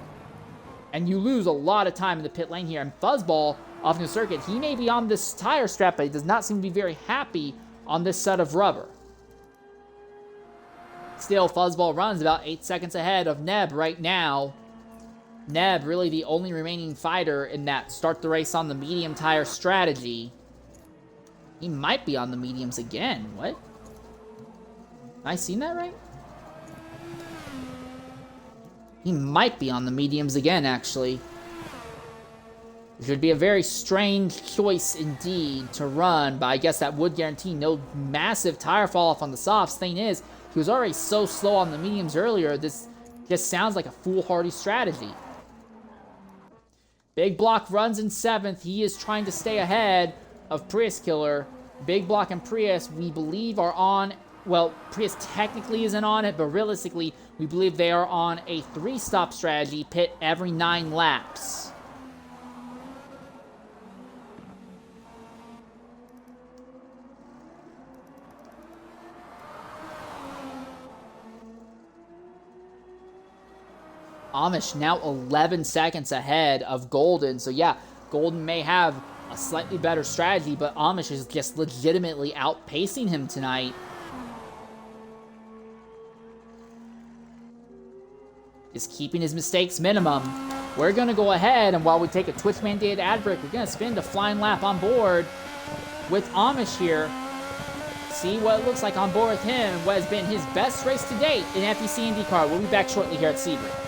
And you lose a lot of time in the pit lane here, and Fuzzball, off the circuit, he may be on this tire strap, but he does not seem to be very happy on this set of rubber. Still, Fuzzball runs about 8 seconds ahead of Neb right now. Neb, really the only remaining fighter in that start the race on the medium tire strategy. He might be on the mediums again. What? Have I seen that right? He might be on the mediums again, actually. It should be a very strange choice indeed to run, but I guess that would guarantee no massive tire fall off on the softs. Thing is, he was already so slow on the mediums earlier, this just sounds like a foolhardy strategy. Big Block runs in 7th. He is trying to stay ahead of Prius Killer. Big Block and Prius, we believe, are on... Well, Prius technically isn't on it, but realistically, we believe they are on a 3-stop strategy, pit every 9 laps. Amish now 11 seconds ahead of Golden. So yeah, Golden may have a slightly better strategy, but Amish is just legitimately outpacing him tonight. Is keeping his mistakes minimum. We're going to go ahead, and while we take a Twitch-mandated ad break, we're going to spin the flying lap on board with Amish here. See what it looks like on board with him, and what has been his best race to date in FEC Indycar. We'll be back shortly here at Sebring.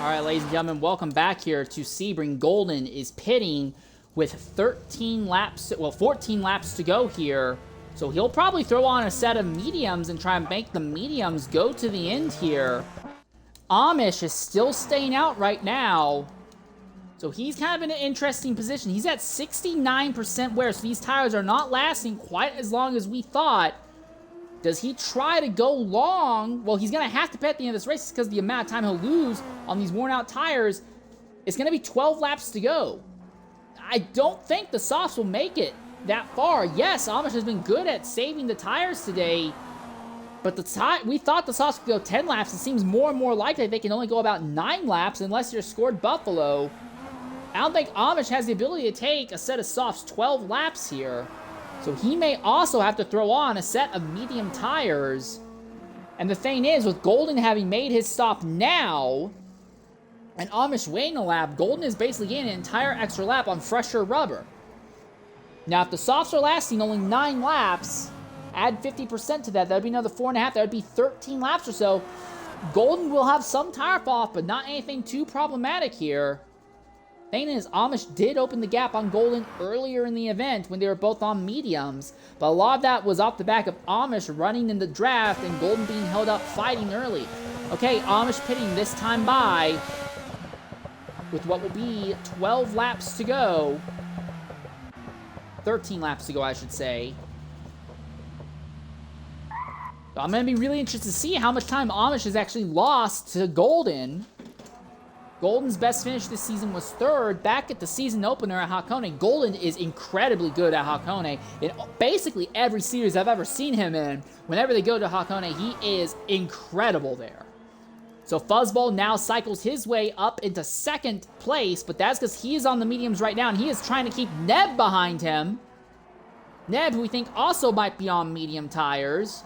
All right, ladies and gentlemen, welcome back here to Sebring. Golden is pitting with 14 laps to go here. So he'll probably throw on a set of mediums and try and make the mediums go to the end here. Amish is still staying out right now. So he's kind of in an interesting position. He's at 69% wear, so these tires are not lasting quite as long as we thought. Does he try to go long? Well, he's going to have to pit at the end of this race because the amount of time he'll lose on these worn-out tires. It's going to be 12 laps to go. I don't think the softs will make it that far. Yes, Amish has been good at saving the tires today, but we thought the softs could go 10 laps. It seems more and more likely they can only go about 9 laps unless you're scored Buffalo. I don't think Amish has the ability to take a set of softs 12 laps here. So he may also have to throw on a set of medium tires. And the thing is, with Golden having made his stop now, and Amish waiting a lap, Golden is basically getting an entire extra lap on fresher rubber. Now, if the softs are lasting only 9 laps, add 50% to that, that would be another 4.5. That would be 13 laps or so. Golden will have some tire fall off, but not anything too problematic here. Thing is, Amish did open the gap on Golden earlier in the event when they were both on mediums, but a lot of that was off the back of Amish running in the draft and Golden being held up fighting early. Okay, Amish pitting this time by with what will be 12 laps to go. 13 laps to go, I should say. So I'm going to be really interested to see how much time Amish has actually lost to Golden. Golden's best finish this season was 3rd. Back at the season opener at Hakone, Golden is incredibly good at Hakone. In basically every series I've ever seen him in, whenever they go to Hakone, he is incredible there. So Fuzzball now cycles his way up into 2nd place, but that's because he is on the mediums right now, and he is trying to keep Neb behind him. Neb, who we think also might be on medium tires.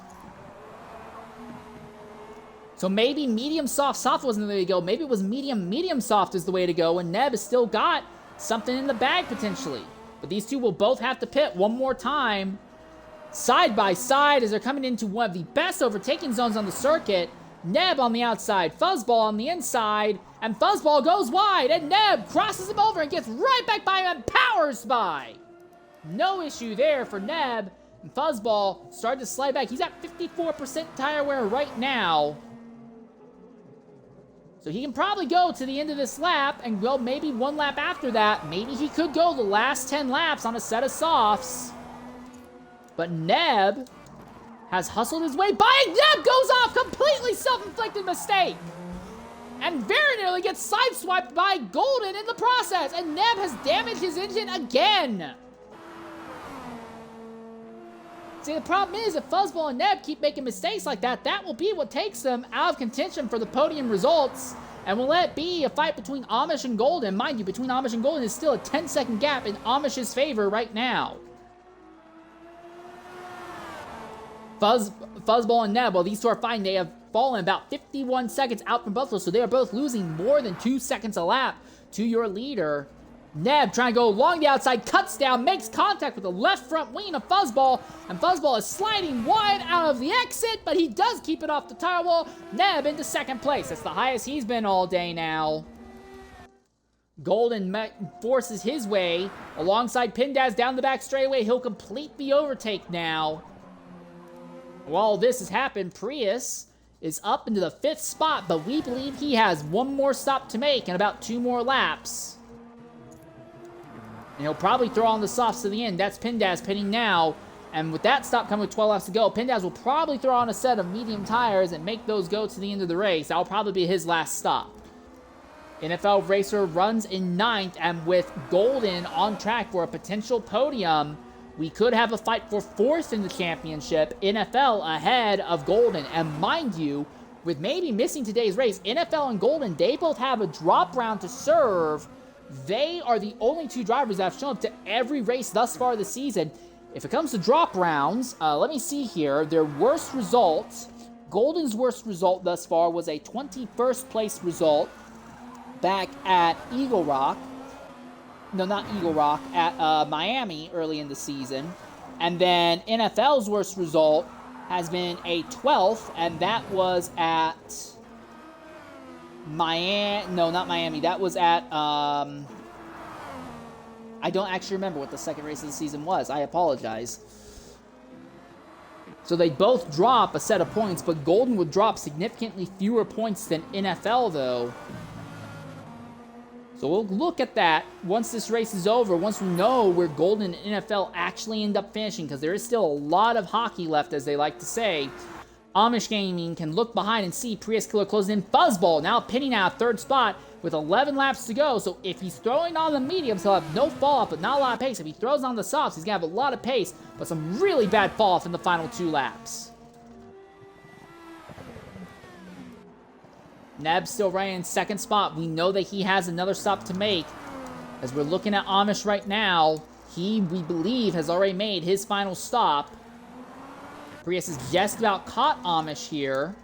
So maybe medium soft wasn't the way to go. Maybe it was medium soft is the way to go, and Neb has still got something in the bag potentially. But these two will both have to pit one more time, side by side, as they're coming into one of the best overtaking zones on the circuit. Neb on the outside, Fuzzball on the inside, and Fuzzball goes wide, and Neb crosses him over and gets right back by him and powers by. No issue there for Neb, and Fuzzball started to slide back. He's at 54% tire wear right now. So he can probably go to the end of this lap and go maybe one lap after that. Maybe he could go the last 10 laps on a set of softs. But Neb has hustled his way by. Neb goes off, completely self-inflicted mistake. And very nearly gets sideswiped by Golden in the process. And Neb has damaged his engine again. See, the problem is if Fuzzball and Neb keep making mistakes like that, that will be what takes them out of contention for the podium results. And will let it be a fight between Amish and Golden. Mind you, between Amish and Golden is still a 10-second gap in Amish's favor right now. Fuzzball and Neb, while these two are fighting, they have fallen about 51 seconds out from Buffalo, so they are both losing more than 2 seconds a lap to your leader. Neb trying to go along the outside, cuts down, makes contact with the left front wing of Fuzzball, and Fuzzball is sliding wide out of the exit, but he does keep it off the tire wall. Neb into 2nd place. That's the highest he's been all day now. Golden forces his way alongside Pindaz down the back straightaway. He'll complete the overtake now. While this has happened, Prius is up into the 5th spot, but we believe he has one more stop to make and about 2 more laps. And he'll probably throw on the softs to the end. That's Pindaz pitting now. And with that stop coming with 12 laps to go, Pindaz will probably throw on a set of medium tires and make those go to the end of the race. That'll probably be his last stop. NFL Racer runs in 9th, and with Golden on track for a potential podium, we could have a fight for 4th in the championship. NFL ahead of Golden. And mind you, with maybe missing today's race, NFL and Golden, they both have a drop round to serve. They are the only 2 drivers that have shown up to every race thus far this season. If it comes to drop rounds, let me see here. Their worst result, Golden's worst result thus far was a 21st place result back at Eagle Rock. No, not Eagle Rock, at Miami early in the season. And then NFL's worst result has been a 12th, and that was at Miami. No, not Miami. That was at, I don't actually remember what the second race of the season was. I apologize. So they both drop a set of points, but Golden would drop significantly fewer points than NFL, though. So we'll look at that once this race is over, once we know where Golden and NFL actually end up finishing, because there is still a lot of hockey left, as they like to say. Amish Gaming can look behind and see Prius Killer closing in. Fuzzball now pinning out third spot with 11 laps to go. So if he's throwing on the mediums, he'll have no fall off, but not a lot of pace. If he throws on the softs, he's going to have a lot of pace, but some really bad fall off in the final 2 laps. Neb's still right in second spot. We know that he has another stop to make. As we're looking at Amish right now, we believe, has already made his final stop. Prius has just about caught Amish here.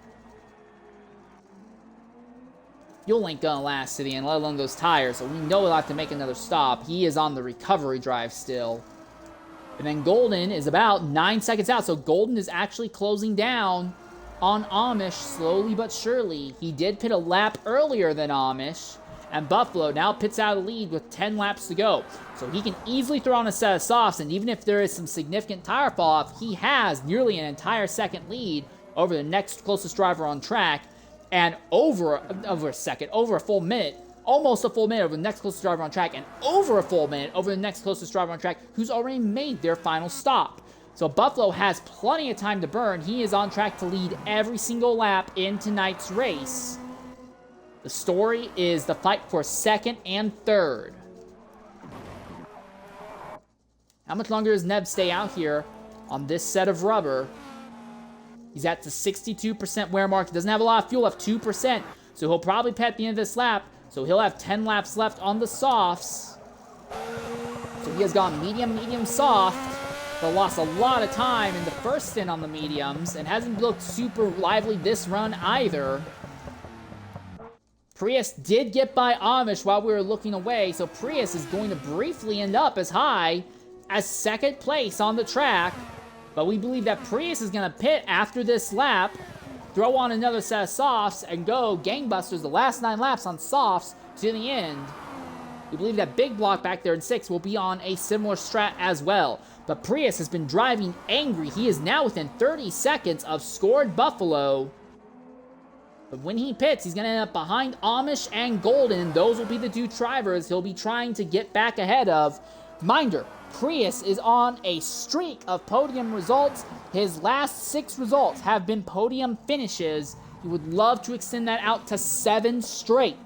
Fuel ain't gonna last to the end, let alone those tires, so we know he'll have to make another stop. He is on the recovery drive still. And then Golden is about 9 seconds out, so Golden is actually closing down on Amish slowly but surely. He did pit a lap earlier than Amish, and Buffalo now pits out of the lead with 10 laps to go. So he can easily throw on a set of softs, and even if there is some significant tire fall off, he has nearly an entire second lead over the next closest driver on track, and over a full minute, almost a full minute over the next closest driver on track, and over a full minute over the next closest driver on track, who's already made their final stop. So Buffalo has plenty of time to burn. He is on track to lead every single lap in tonight's race. The story is the fight for second and third. How much longer does Neb stay out here on this set of rubber? He's at the 62% wear mark. He doesn't have a lot of fuel left, 2%. So he'll probably pit at the end of this lap. So he'll have 10 laps left on the softs. So he has gone medium, medium, soft, but lost a lot of time in the first stint on the mediums and hasn't looked super lively this run either. Prius did get by Amish while we were looking away, so Prius is going to briefly end up as high as second place on the track, but we believe that Prius is going to pit after this lap, throw on another set of softs, and go gangbusters the last 9 laps on softs to the end. We believe that Big Block back there in 6th will be on a similar strat as well. But Prius has been driving angry. He is now within 30 seconds of scored Buffalo. But when he pits, he's going to end up behind Amish and Golden. Those will be the 2 drivers he'll be trying to get back ahead of. Reminder, Prius is on a streak of podium results. His last 6 results have been podium finishes. He would love to extend that out to 7 straight.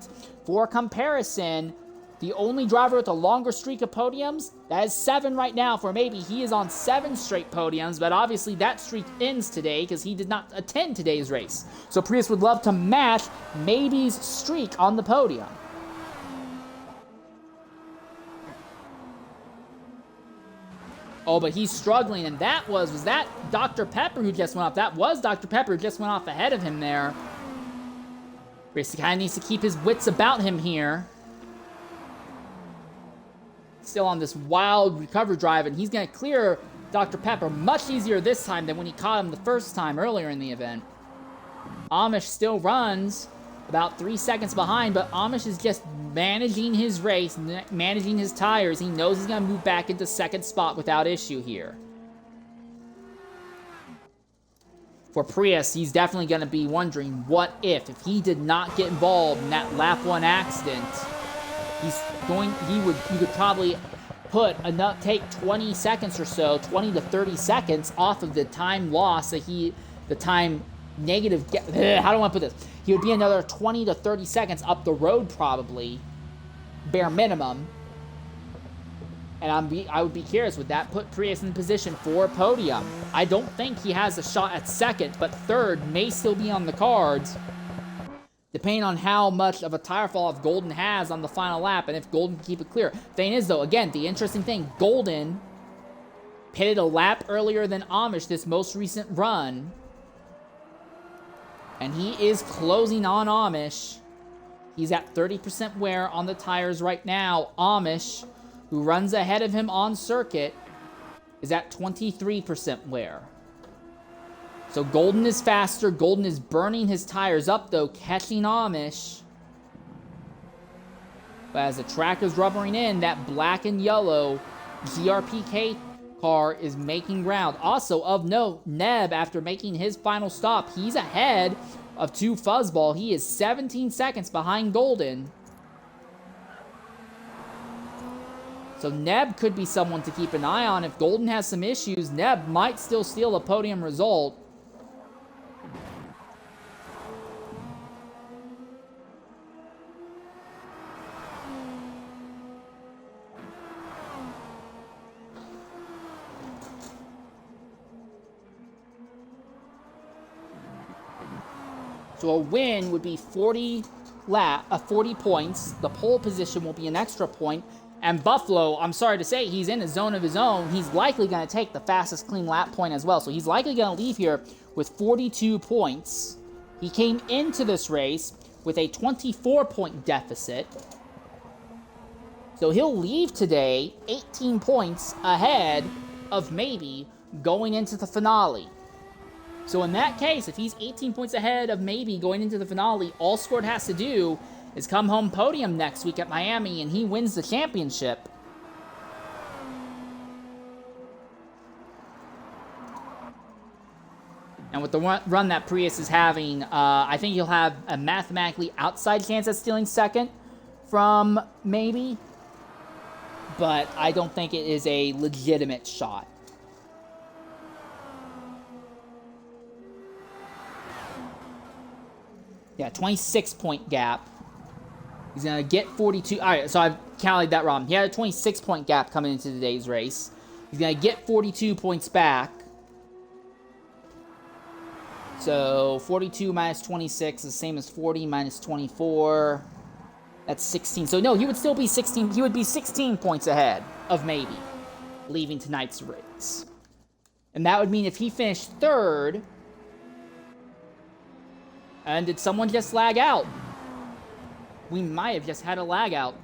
For comparison, the only driver with a longer streak of podiums, that is 7 right now for maybe. He is on 7 straight podiums, but obviously that streak ends today because he did not attend today's race. So Prius would love to match Maybe's streak on the podium. Oh, but he's struggling, and was that Dr. Pepper who just went off? That was Dr. Pepper who just went off ahead of him there. Prius kind of needs to keep his wits about him here. Still on this wild recovery drive, and he's going to clear Dr. Pepper much easier this time than when he caught him the first time earlier in the event. Amish still runs about 3 seconds behind, but Amish is just managing his race, managing his tires. He knows he's going to move back into second spot without issue here. For Prius, he's definitely going to be wondering, what if he did not get involved in that lap 1 accident? He could probably take 20 seconds or so, 20 to 30 seconds off of the time loss that how do I put this? He would be another 20 to 30 seconds up the road probably, bare minimum. And I would be curious, would that put Prius in position for a podium? I don't think he has a shot at second, but third may still be on the cards, depending on how much of a tire fall off Golden has on the final lap, and if Golden can keep it clear. Thing is, though, again, the interesting thing, Golden pitted a lap earlier than Amish this most recent run, and he is closing on Amish. He's at 30% wear on the tires right now. Amish, who runs ahead of him on circuit, is at 23% wear. So Golden is faster. Golden is burning his tires up, though, catching Amish. But as the track is rubbering in, that black and yellow GRPK car is making ground. Also, of note, Neb, after making his final stop, he's ahead of 2 Fuzzball. He is 17 seconds behind Golden. So Neb could be someone to keep an eye on. If Golden has some issues, Neb might still steal a podium result. So a win would be 40 points. The pole position will be an extra point. And Buffalo, I'm sorry to say, he's in a zone of his own. He's likely going to take the fastest clean lap point as well. So he's likely going to leave here with 42 points. He came into this race with a 24-point deficit. So he'll leave today 18 points ahead of maybe going into the finale. So in that case, if he's 18 points ahead of maybe going into the finale, all Scored has to do is come home podium next week at Miami, and he wins the championship. And with the run that Prius is having, I think he'll have a mathematically outside chance at stealing second from maybe, but I don't think it is a legitimate shot. Yeah, 26-point gap. He's going to get 42. All right, so I've counted that wrong. He had a 26-point gap coming into today's race. He's going to get 42 points back. So 42 minus 26 is the same as 40 minus 24. That's 16. So no, he would still be 16. He would be 16 points ahead of maybe leaving tonight's race. And that would mean if he finished third. And did someone just lag out? We might have just had a lag out.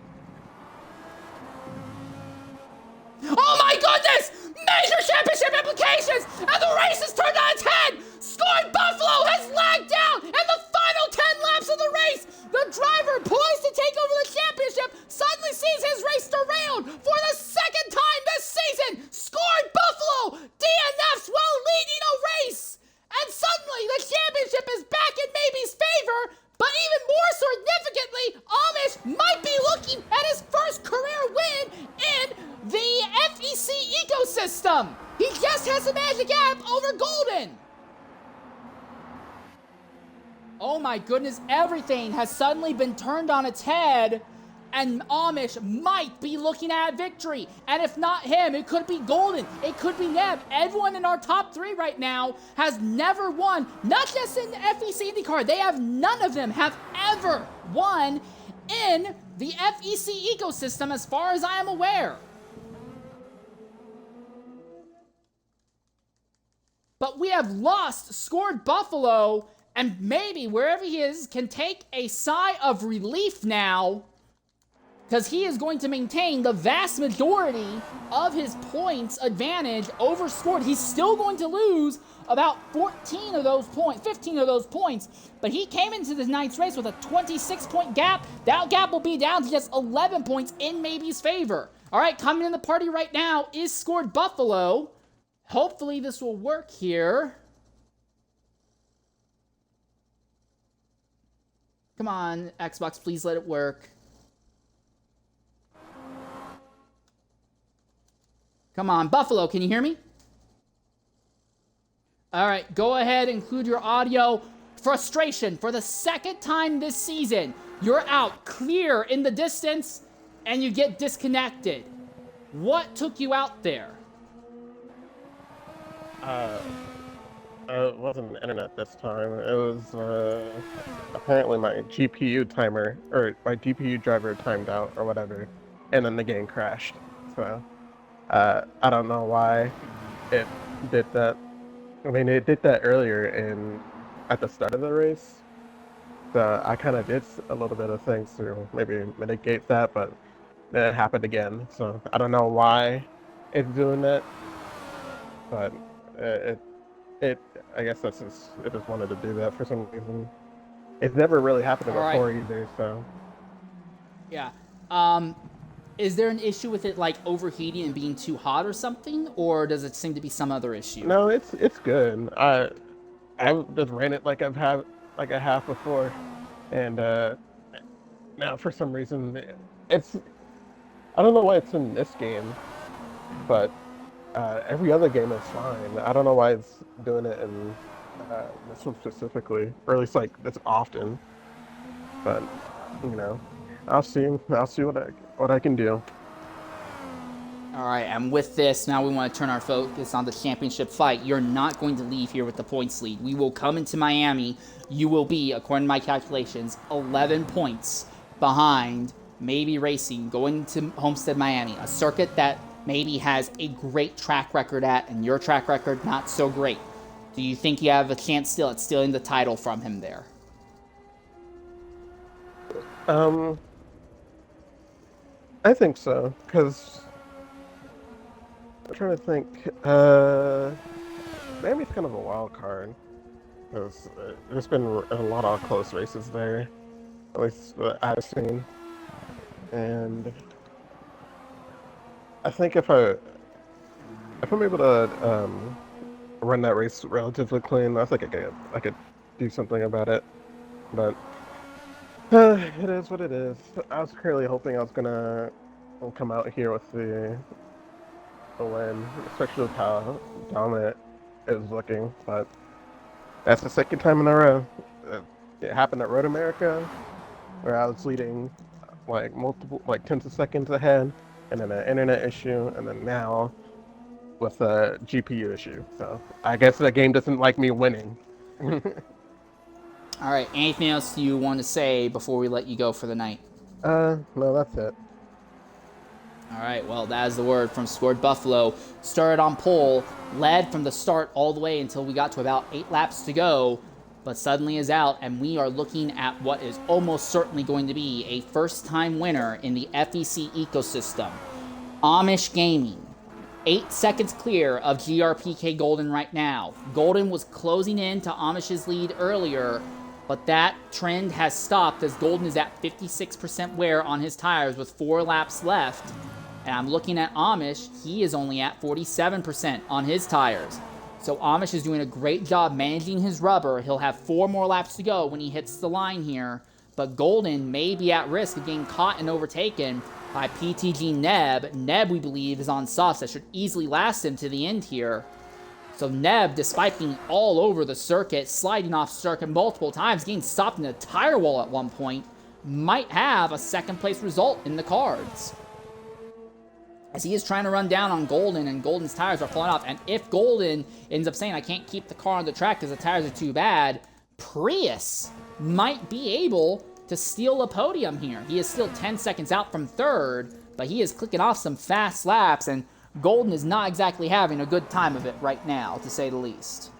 Oh my goodness! Major championship implications! And the race has turned on its head! Scored Buffalo has lagged down! And the final 10 laps of the race, the driver poised to take over the championship suddenly sees his race derailed for the second time this season! Scored Buffalo! DNFs while leading a race! And suddenly the championship is back in Maybe's favor, but even more significantly, Amish might be looking at his first career win in the FEC ecosystem. He just has a magic gap over Golden. Oh my goodness, everything has suddenly been turned on its head, and Amish might be looking at a victory. And if not him, it could be Golden. It could be Neb. Everyone in our top 3 right now has never won, not just in the FEC Indycar. None of them have ever won in the FEC ecosystem as far as I am aware. But we have lost Scored Buffalo, and maybe wherever he is can take a sigh of relief now, because he is going to maintain the vast majority of his points advantage over Scored. He's still going to lose about 15 of those points, but he came into this night's race with a 26-point gap. That gap will be down to just 11 points in Maybe's favor. All right, coming in the party right now is Scored Buffalo. Hopefully this will work here. Come on, Xbox, please let it work. Come on, Buffalo, can you hear me? All right, go ahead, include your audio. Frustration, for the second time this season, you're out clear in the distance, and you get disconnected. What took you out there? It wasn't internet this time. It was, apparently my GPU timer, or my GPU driver timed out, or whatever, and then the game crashed, so... I don't know why it did that. I mean, it did that earlier at the start of the race. So I kind of did a little bit of things to maybe mitigate that, but then it happened again. So I don't know why it's doing that, but I guess it just wanted to do that for some reason. It's never really happened before either, so. Yeah. Is there an issue with it, like, overheating and being too hot or something? Or does it seem to be some other issue? No, it's good. I just ran it like I've had like I have before, and now for some reason it's I don't know why it's in this game, but every other game is fine. I don't know why it's doing it in this one specifically, or at least like it's often. But you know, I'll see what I can do. All right, and with this, now we want to turn our focus on the championship fight. You're not going to leave here with the points lead. We will come into Miami. You will be, according to my calculations, 11 points behind Maybe Racing going to Homestead, Miami, a circuit that maybe has a great track record at, and your track record not so great. Do you think you have a chance still at stealing the title from him there? I think so, because I'm trying to think. Miami's kind of a wild card, because there's been a lot of close races there, at least that I've seen. And I think if I'm able to run that race relatively clean, I think I could do something about it. But it is what it is. I was currently hoping I was gonna come out here with the win, especially with how dominant it was looking. But that's the second time in a row. It happened at Road America, where I was leading like like tens of seconds ahead, and then an internet issue, and then now with a GPU issue. So I guess the game doesn't like me winning. All right, anything else you want to say before we let you go for the night? No, that's it. All right, well, that is the word from Scored Buffalo. Started on pole, led from the start all the way until we got to about 8 laps to go, but suddenly is out, and we are looking at what is almost certainly going to be a first-time winner in the FEC ecosystem. Amish Gaming, 8 seconds clear of GRPK Golden right now. Golden was closing in to Amish's lead earlier, but that trend has stopped as Golden is at 56% wear on his tires with 4 laps left. And I'm looking at Amish, he is only at 47% on his tires. So Amish is doing a great job managing his rubber. He'll have 4 more laps to go when he hits the line here. But Golden may be at risk of getting caught and overtaken by PTG Neb. Neb, we believe, is on softs that should easily last him to the end here. So Neb, despite being all over the circuit, sliding off circuit multiple times, getting stopped in a tire wall at one point, might have a second place result in the cards. As he is trying to run down on Golden, and Golden's tires are falling off. And if Golden ends up saying, I can't keep the car on the track because the tires are too bad, Prius might be able to steal a podium here. He is still 10 seconds out from third, but he is clicking off some fast laps, and Golden is not exactly having a good time of it right now, to say the least.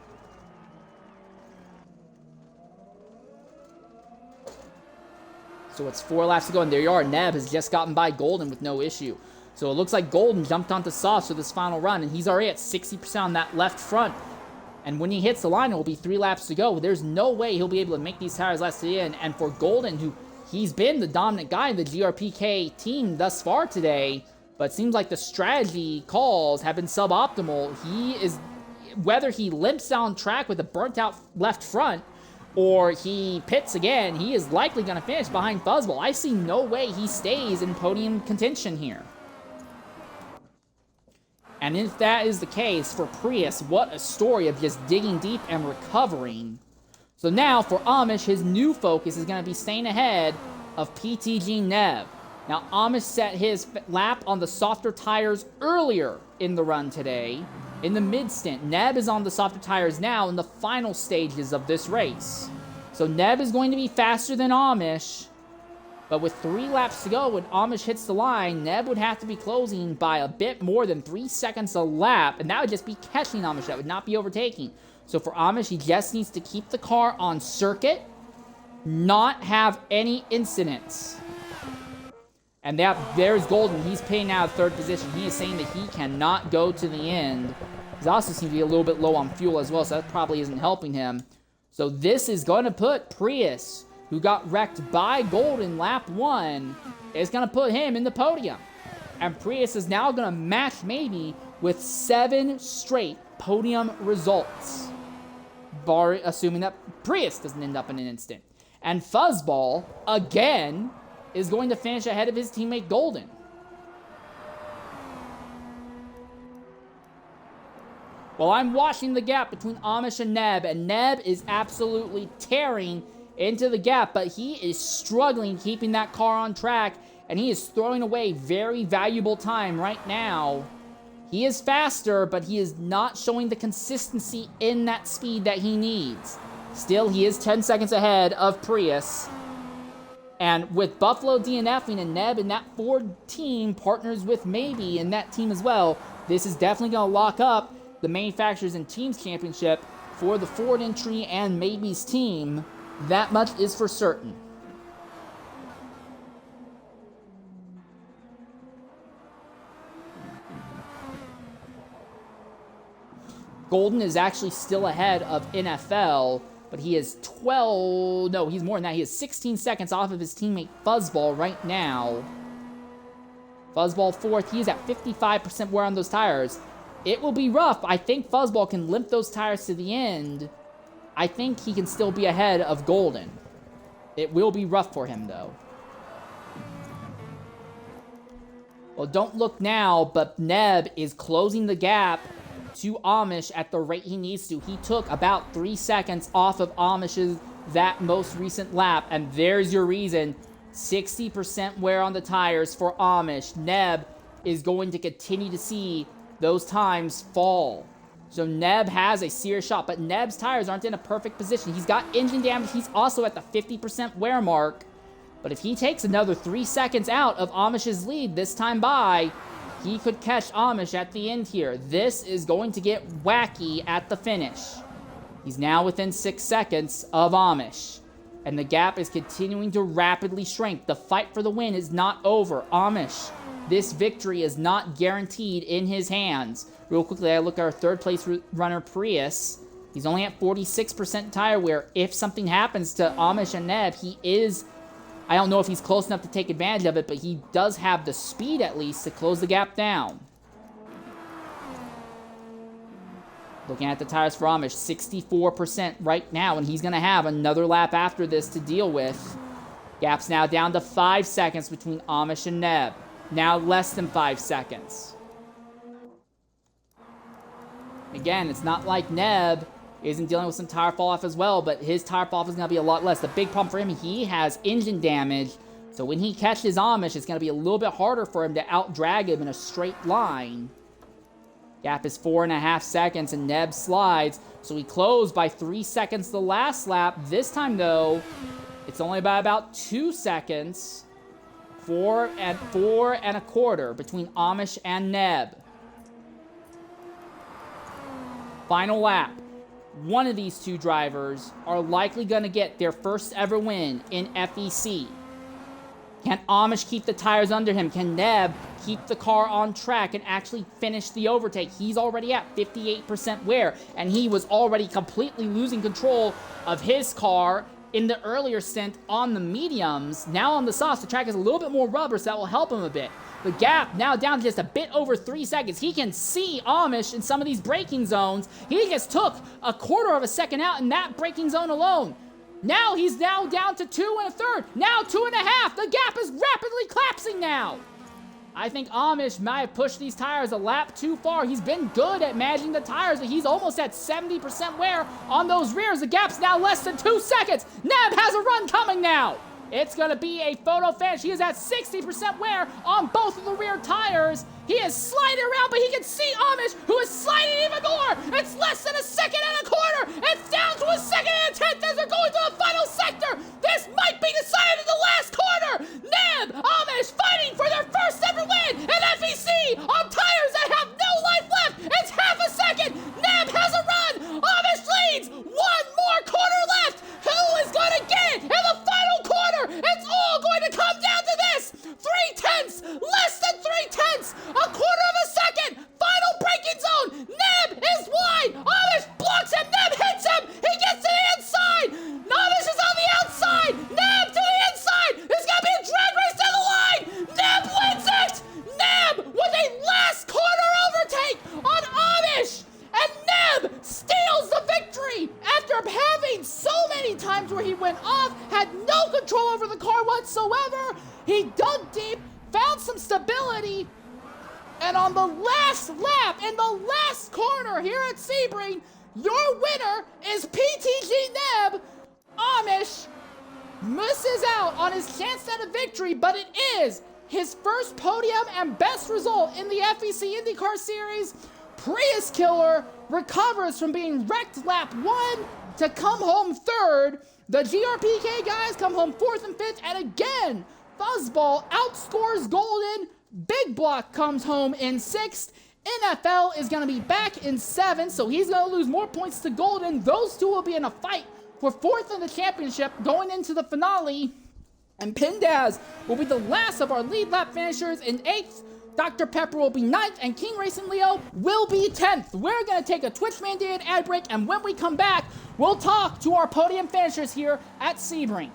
So it's 4 laps to go, and there you are. Neb has just gotten by Golden with no issue. So it looks like Golden jumped onto softs for this final run, and he's already at 60% on that left front. And when he hits the line, it will be 3 laps to go. There's no way he'll be able to make these tires last to the end. And for Golden, who he's been the dominant guy in the GRPK team thus far today, but it seems like the strategy calls have been suboptimal. He is, whether he limps down track with a burnt out left front, or he pits again, he is likely going to finish behind Fuzzball. I see no way he stays in podium contention here. And if that is the case for Prius, what a story of just digging deep and recovering. So now for Amish, his new focus is going to be staying ahead of PTG Neb. Now Amish set his lap on the softer tires earlier in the run today, in the mid-stint. Neb is on the softer tires now in the final stages of this race. So Neb is going to be faster than Amish, but with 3 laps to go, when Amish hits the line, Neb would have to be closing by a bit more than 3 seconds a lap, and that would just be catching Amish. That would not be overtaking. So for Amish, he just needs to keep the car on circuit, not have any incidents. And there's Golden. He's paying out of 3rd position. He is saying that he cannot go to the end. He also seems to be a little bit low on fuel as well, so that probably isn't helping him. So this is going to put Prius, who got wrecked by Golden lap 1, is going to put him in the podium. And Prius is now going to match maybe with 7 straight podium results. Assuming that Prius doesn't end up in an instant. And Fuzzball, again, is going to finish ahead of his teammate Golden. Well, I'm watching the gap between Amish and Neb is absolutely tearing into the gap, but he is struggling keeping that car on track, and he is throwing away very valuable time right now. He is faster, but he is not showing the consistency in that speed that he needs. Still, he is 10 seconds ahead of Prius. And with Buffalo DNFing and Neb in that Ford team partners with Maybe in that team as well, this is definitely going to lock up the Manufacturers and Teams Championship for the Ford entry and Maybe's team. That much is for certain. Golden is actually still ahead of NFL, but he is he's more than that. He is 16 seconds off of his teammate Fuzzball right now. Fuzzball fourth, he is at 55% wear on those tires. It will be rough. I think Fuzzball can limp those tires to the end. I think he can still be ahead of Golden. It will be rough for him, though. Well, don't look now, but Neb is closing the gap to Amish at the rate he needs to. He took about 3 seconds off of Amish's that most recent lap, and there's your reason. 60% wear on the tires for Amish. Neb is going to continue to see those times fall. So Neb has a serious shot, but Neb's tires aren't in a perfect position. He's got engine damage. He's also at the 50% wear mark. But if he takes another 3 seconds out of Amish's lead this time by, he could catch Amish at the end here. This is going to get wacky at the finish. He's now within 6 seconds of Amish. And the gap is continuing to rapidly shrink. The fight for the win is not over. Amish, this victory is not guaranteed in his hands. Real quickly, I look at our third place runner, Prius. He's only at 46% tire wear. If something happens to Amish and Neb, he is... I don't know if he's close enough to take advantage of it, but he does have the speed, at least, to close the gap down. Looking at the tires for Amish, 64% right now, and he's going to have another lap after this to deal with. Gap's now down to 5 seconds between Amish and Neb. Now less than 5 seconds. Again, it's not like Neb isn't dealing with some tire fall off as well, but his tire fall off is going to be a lot less. The big problem for him, he has engine damage, so when he catches Amish, it's going to be a little bit harder for him to out-drag him in a straight line. Gap is 4.5 seconds, and Neb slides, so he closed by 3 seconds the last lap. This time, though, it's only by about 2 seconds. 4 and a quarter between Amish and Neb. Final lap. One of these two drivers are likely going to get their first ever win in FEC. Can Amish keep the tires under him? Can Neb keep the car on track and actually finish the overtake? He's already at 58% wear, and he was already completely losing control of his car in the earlier stint on the mediums. Now on the softs, the track is a little bit more rubber, so that will help him a bit. The gap now down to just a bit over 3 seconds. He can see Amish in some of these braking zones. He just took a quarter of a second out in that braking zone alone. Now he's now down to 2 1/3. Now 2.5. The gap is rapidly collapsing now. I think Amish might have pushed these tires a lap too far. He's been good at managing the tires, but he's almost at 70% wear on those rears. The gap's now less than 2 seconds. Neb has a run coming now. It's going to be a photo finish. He is at 60% wear on both of the rear tires. He is sliding around, but he can see Amish, who is sliding even more. It's less than 1.25 seconds. It's down to 1.1 seconds as they're going to the final sector. This might be decided in the last corner. Neb, Amish fighting for their first ever win in FEC on tires that have no life left. It's half a second. Neb has a run. Amish leads. One more quarter left. Who is going to get it in the final quarter? It's all going to come down to this. 3/10, less than 3/10, a quarter of a second. Final braking zone. Neb is wide. Amish blocks him. Neb hits him. He gets to the inside. many times where he went off, had no control over the car whatsoever. He dug deep, found some stability, and on the last lap, in the last corner here at Sebring, your winner is PTG Neb. Amish misses out on his chance at a victory, but it is his first podium and best result in the FEC Indycar Series. Prius Killer recovers from being wrecked lap 1 to come home 3rd. The GRPK guys come home 4th and 5th, and again, Fuzzball outscores Golden. Big Block comes home in 6th. NFL is going to be back in 7th, so he's going to lose more points to Golden. Those two will be in a fight for 4th in the championship going into the finale. And Pindaz will be the last of our lead lap finishers in 8th. Dr. Pepper will be 9th, and King Racing Leo will be 10th. We're going to take a Twitch-mandated ad break, and when we come back, we'll talk to our podium finishers here at Sebring.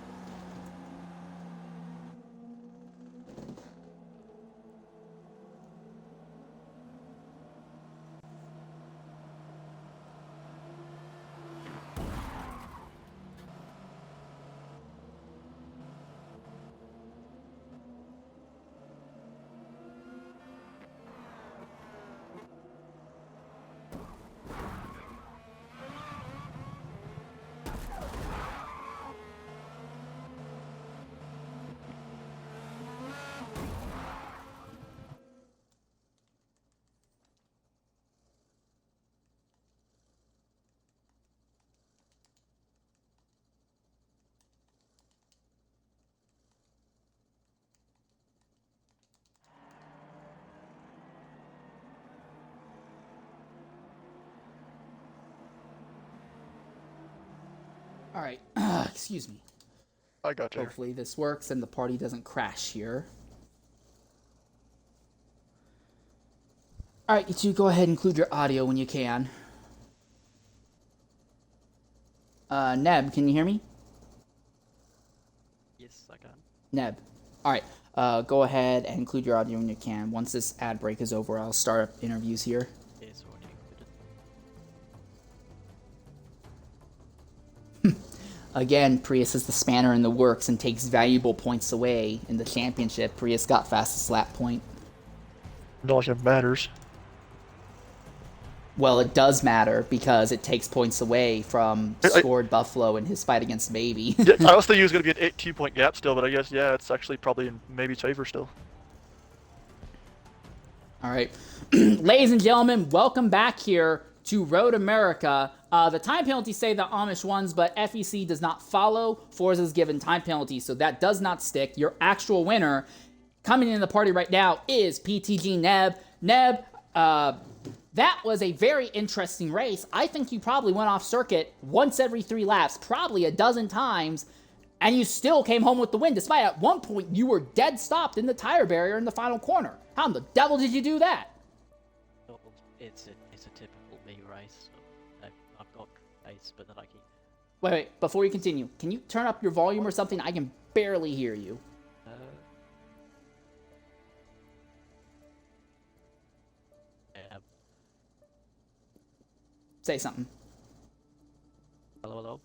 All right, excuse me. I got you. Hopefully this works and the party doesn't crash here. All right, you two go ahead and include your audio when you can. Neb, can you hear me? Yes, I can. Neb. All right, go ahead and include your audio when you can. Once this ad break is over, I'll start up interviews here. It's already included. Again, Prius is the spanner in the works and takes valuable points away in the championship. Prius got fastest lap point. Not like it matters. Well, it does matter because it takes points away from scored Buffalo in his fight against Baby. Yeah, I was thinking it was going to be an 18-point gap still, but I guess, yeah, it's actually probably in maybe's favor still. All right. Ladies and gentlemen, welcome back here to Road America. The time penalties say the Amish wins, but FEC does not follow Forza's given time penalties, so that does not stick. Your actual winner coming in the party right now is PTG Neb. Neb, that was a very interesting race. I think you probably went off circuit once every 3 laps, probably a dozen times, and you still came home with the win, despite at one point you were dead stopped in the tire barrier in the final corner. How in the devil did you do that? Well, it's a typical me race. I've got pace, but then I keep. Wait, before you continue, can you turn up your volume or something? I can barely hear you. Yeah. Say something. Hello.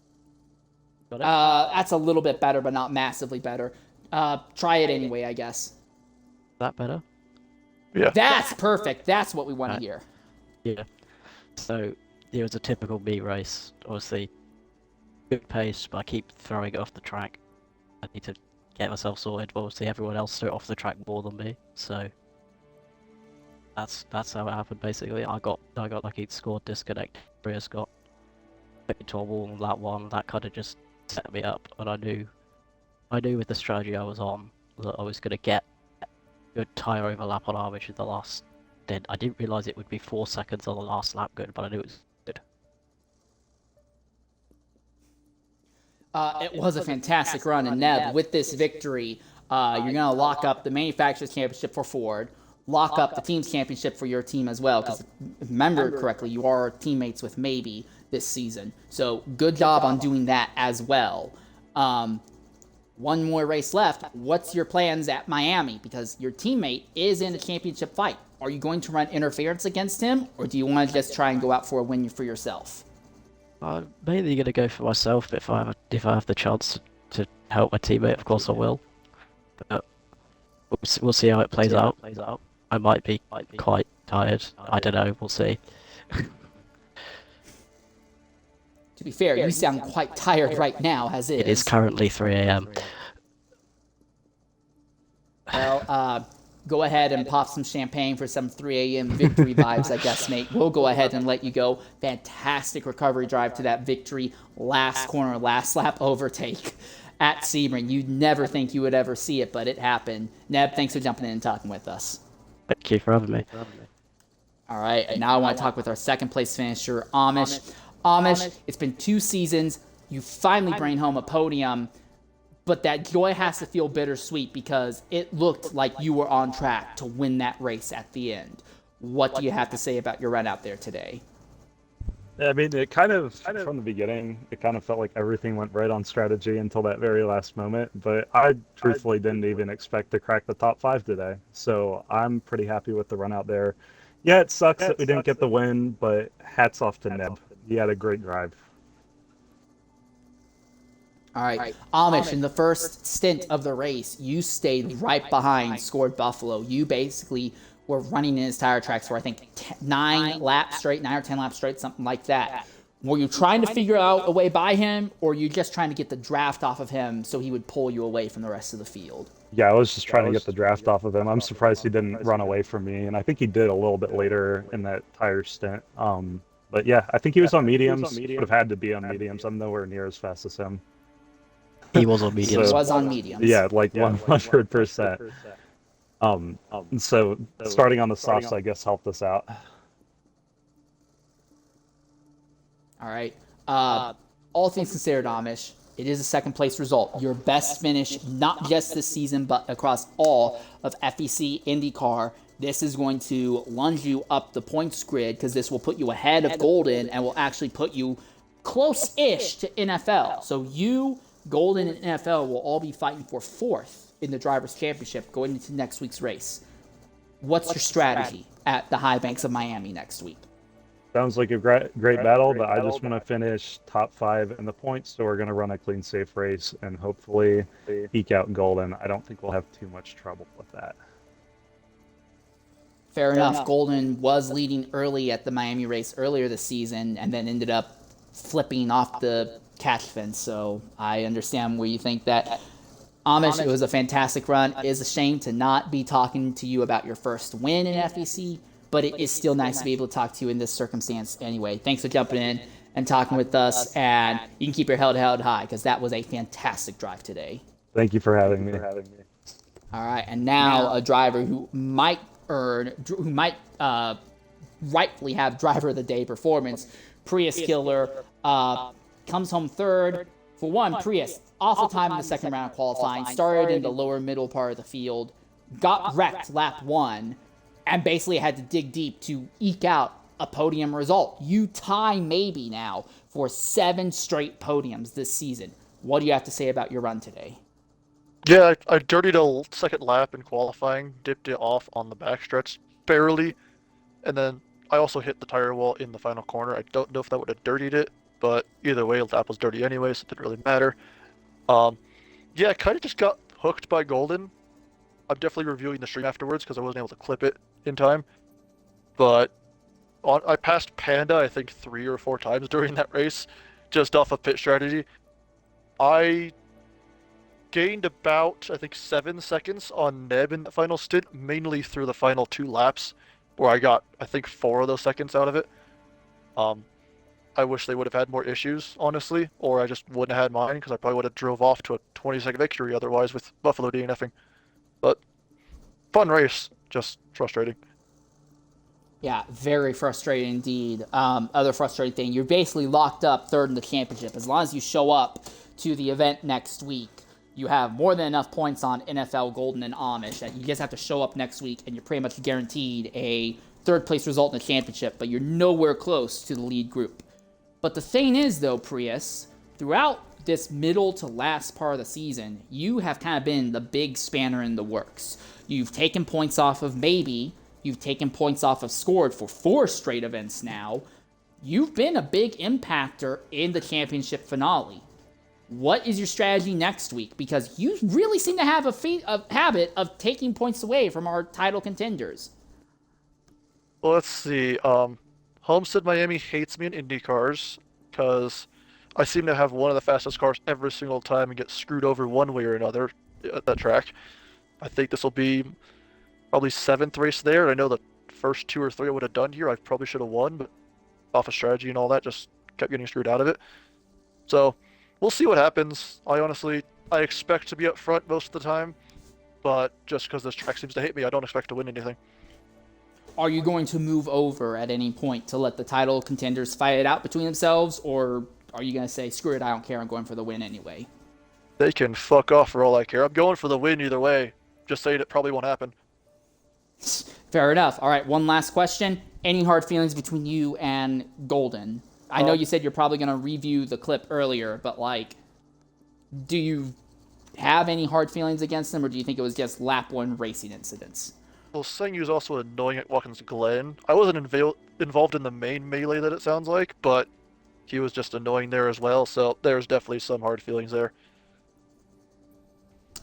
Got it? That's a little bit better, but not massively better. Try it anyway, I guess. That better? Yeah. That's perfect. That's what we want to hear. Yeah. So it was a typical me race. Obviously, good pace, but I keep throwing it off the track. I need to get myself sorted. But obviously, everyone else threw it off the track more than me. So that's how it happened. Basically, I got lucky. Scored disconnect. Bria's got put into a wall on lap 1. That kind of just set me up, and I knew with the strategy I was on that I was going to get a good tyre overlap on Amish in the last. Then I didn't realise it would be 4 seconds on the last lap good, but I knew it was good. It was a fantastic run, and Neb, with this victory, you're going to lock up the Manufacturers Championship for Ford, lock up the Teams Championship for your team as well, because if I remember correctly, you are teammates with Maybe this season. So good job on doing that as well. One more race left. What's your plans at Miami? Because your teammate is in a championship fight. Are you going to run interference against him, or do you want to just try and go out for a win for yourself? I'm mainly gonna go for myself, but if I have the chance to help my teammate, of course I will. But we'll see how it plays out. I might be quite tired. I don't know. We'll see. To be fair, you sound quite tired right now, as is. It is currently 3 a.m. Well, go ahead and pop some champagne for some 3 a.m. victory vibes, I guess, mate. We'll go ahead and let you go. Fantastic recovery drive to that victory. Last corner, last lap overtake at Sebring. You'd never think you would ever see it, but it happened. Neb, thanks for jumping in and talking with us. Thank you for having me. All right, and now I want to talk with our second place finisher, Amish. Amish, it's been 2 seasons. You finally bring home a podium, but that joy has to feel bittersweet because it looked like you were on track to win that race at the end. What do you have to say about your run out there today? Yeah, I mean, it kind of from the beginning, it kind of felt like everything went right on strategy until that very last moment. But I truthfully didn't even expect to crack the top 5 today. So I'm pretty happy with the run out there. Yeah, it sucks that we didn't get the win, but hats off to Neb. He had a great drive. All right, Amish, in the first stint of the race, you stayed right behind Scored Buffalo. You basically were running in his tire tracks for, I think, 9 laps straight, 9 or 10 laps straight, something like that. Were you trying to figure out a way by him, or were you just trying to get the draft off of him so he would pull you away from the rest of the field? Yeah, I was just trying to get the draft off of him. I'm surprised he didn't run away from me, and I think he did a little bit later in that tire stint. But yeah, I think he was on mediums. Would have had to be on mediums. I'm nowhere near as fast as him. He was on mediums. He was on mediums. Yeah, like 100%. So starting on the softs, I guess, helped us out. All right. All things considered, Amish, it is a second place result. Your best finish, not just this season, but across all of FEC Indycar. This is going to lunge you up the points grid because this will put you ahead of Golden and will actually put you close-ish to NFL. So you, Golden, and NFL will all be fighting for 4th in the Drivers' Championship going into next week's race. What's your strategy at the High Banks of Miami next week? Sounds like a great battle, but I just want to finish top 5 in the points, so we're going to run a clean, safe race and hopefully eke out Golden. I don't think we'll have too much trouble with that. Fair enough. Golden was leading early at the Miami race earlier this season and then ended up flipping off the catch fence, so I understand where you think that. Amish, it was a fantastic run. It is a shame to not be talking to you about your first win in FEC, but it is still nice to be able to talk to you in this circumstance anyway. Thanks for jumping in and talking with us, and you can keep your head held high because that was a fantastic drive today. Thank you for having me. All right, and now a driver who might rightfully have Driver of the Day performance, Prius Killer, comes home 3rd. For one, Prius, awful time in the second round of qualifying, started in the lower middle part of the field, got wrecked lap 1, and basically had to dig deep to eke out a podium result. You tie maybe now for 7 straight podiums this season. What do you have to say about your run today? Yeah, I dirtied a second lap in qualifying, dipped it off on the backstretch barely, and then I also hit the tire wall in the final corner. I don't know if that would have dirtied it, but either way, the lap was dirty anyway, so it didn't really matter. Yeah, I kind of just got hooked by Golden. I'm definitely reviewing the stream afterwards because I wasn't able to clip it in time. But I passed Panda, I think, 3 or 4 times during that race, just off of pit strategy. I gained about, I think, 7 seconds on Neb in the final stint, mainly through the final 2 laps, where I got, I think, 4 of those seconds out of it. I wish they would have had more issues, honestly, or I just wouldn't have had mine, because I probably would have drove off to a 20-second victory otherwise with Buffalo DNFing. But fun race, just frustrating. Yeah, very frustrating indeed. Other frustrating thing, you're basically locked up 3rd in the championship. As long as you show up to the event next week, you have more than enough points on NFL, Golden, and Amish that you just have to show up next week, and you're pretty much guaranteed a 3rd place result in the championship, but you're nowhere close to the lead group. But the thing is, though, Prius, throughout this middle to last part of the season, you have kind of been the big spanner in the works. You've taken points off of Maybe. You've taken points off of Scored for 4 straight events now. you've been a big impactor in the championship finale. What is your strategy next week? Because you really seem to have a habit of taking points away from our title contenders. Well, let's see. Homestead Miami hates me in Indy cars because I seem to have one of the fastest cars every single time and get screwed over one way or another at that track. I think this will be probably 7th race there. I know the first 2 or 3 I would have done here, I probably should have won, but off of strategy and all that, just kept getting screwed out of it. So we'll see what happens. I expect to be up front most of the time, but just because this track seems to hate me, I don't expect to win anything. Are you going to move over at any point to let the title contenders fight it out between themselves, or are you going to say, screw it, I don't care, I'm going for the win anyway? They can fuck off for all I care. I'm going for the win either way. Just saying it probably won't happen. Fair enough. All right, one last question. Any hard feelings between you and Golden? I know you said you're probably going to review the clip earlier, but, like, do you have any hard feelings against him, or do you think it was just lap 1 racing incidents? Well, Sengyu was also annoying at Watkins Glen. I wasn't involved in the main melee that it sounds like, but he was just annoying there as well, so there's definitely some hard feelings there.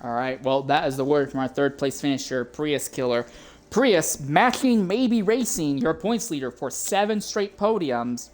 All right, well, that is the word from our third place finisher, Prius Killer. Prius, matching maybe racing your points leader for 7 straight podiums.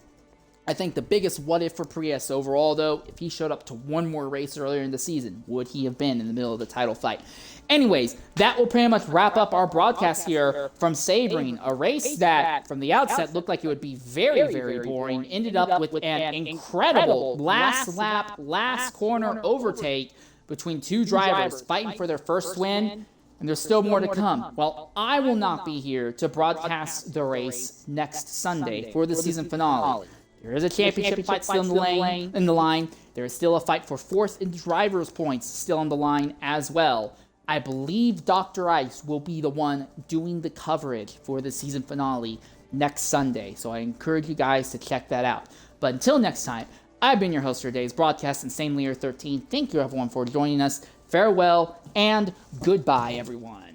I think the biggest what if for Prius overall, though, if he showed up to one more race earlier in the season, would he have been in the middle of the title fight? Anyways, that will pretty much wrap up our broadcast here from Sebring, a race that from the outset looked like it would be very, very boring, ended up with an incredible last lap, last corner overtake between 2 drivers fighting for their first win, and there's still more to come. Well, I will not be here to broadcast the race next Sunday for the season finale. There is a championship fight still in the line. There is still a fight for 4th in drivers' points still on the line as well. I believe Dr. Ice will be the one doing the coverage for the season finale next Sunday, so I encourage you guys to check that out. But until next time, I've been your host for today's broadcast, Insane Leader 13. Thank you everyone for joining us. Farewell and goodbye, everyone.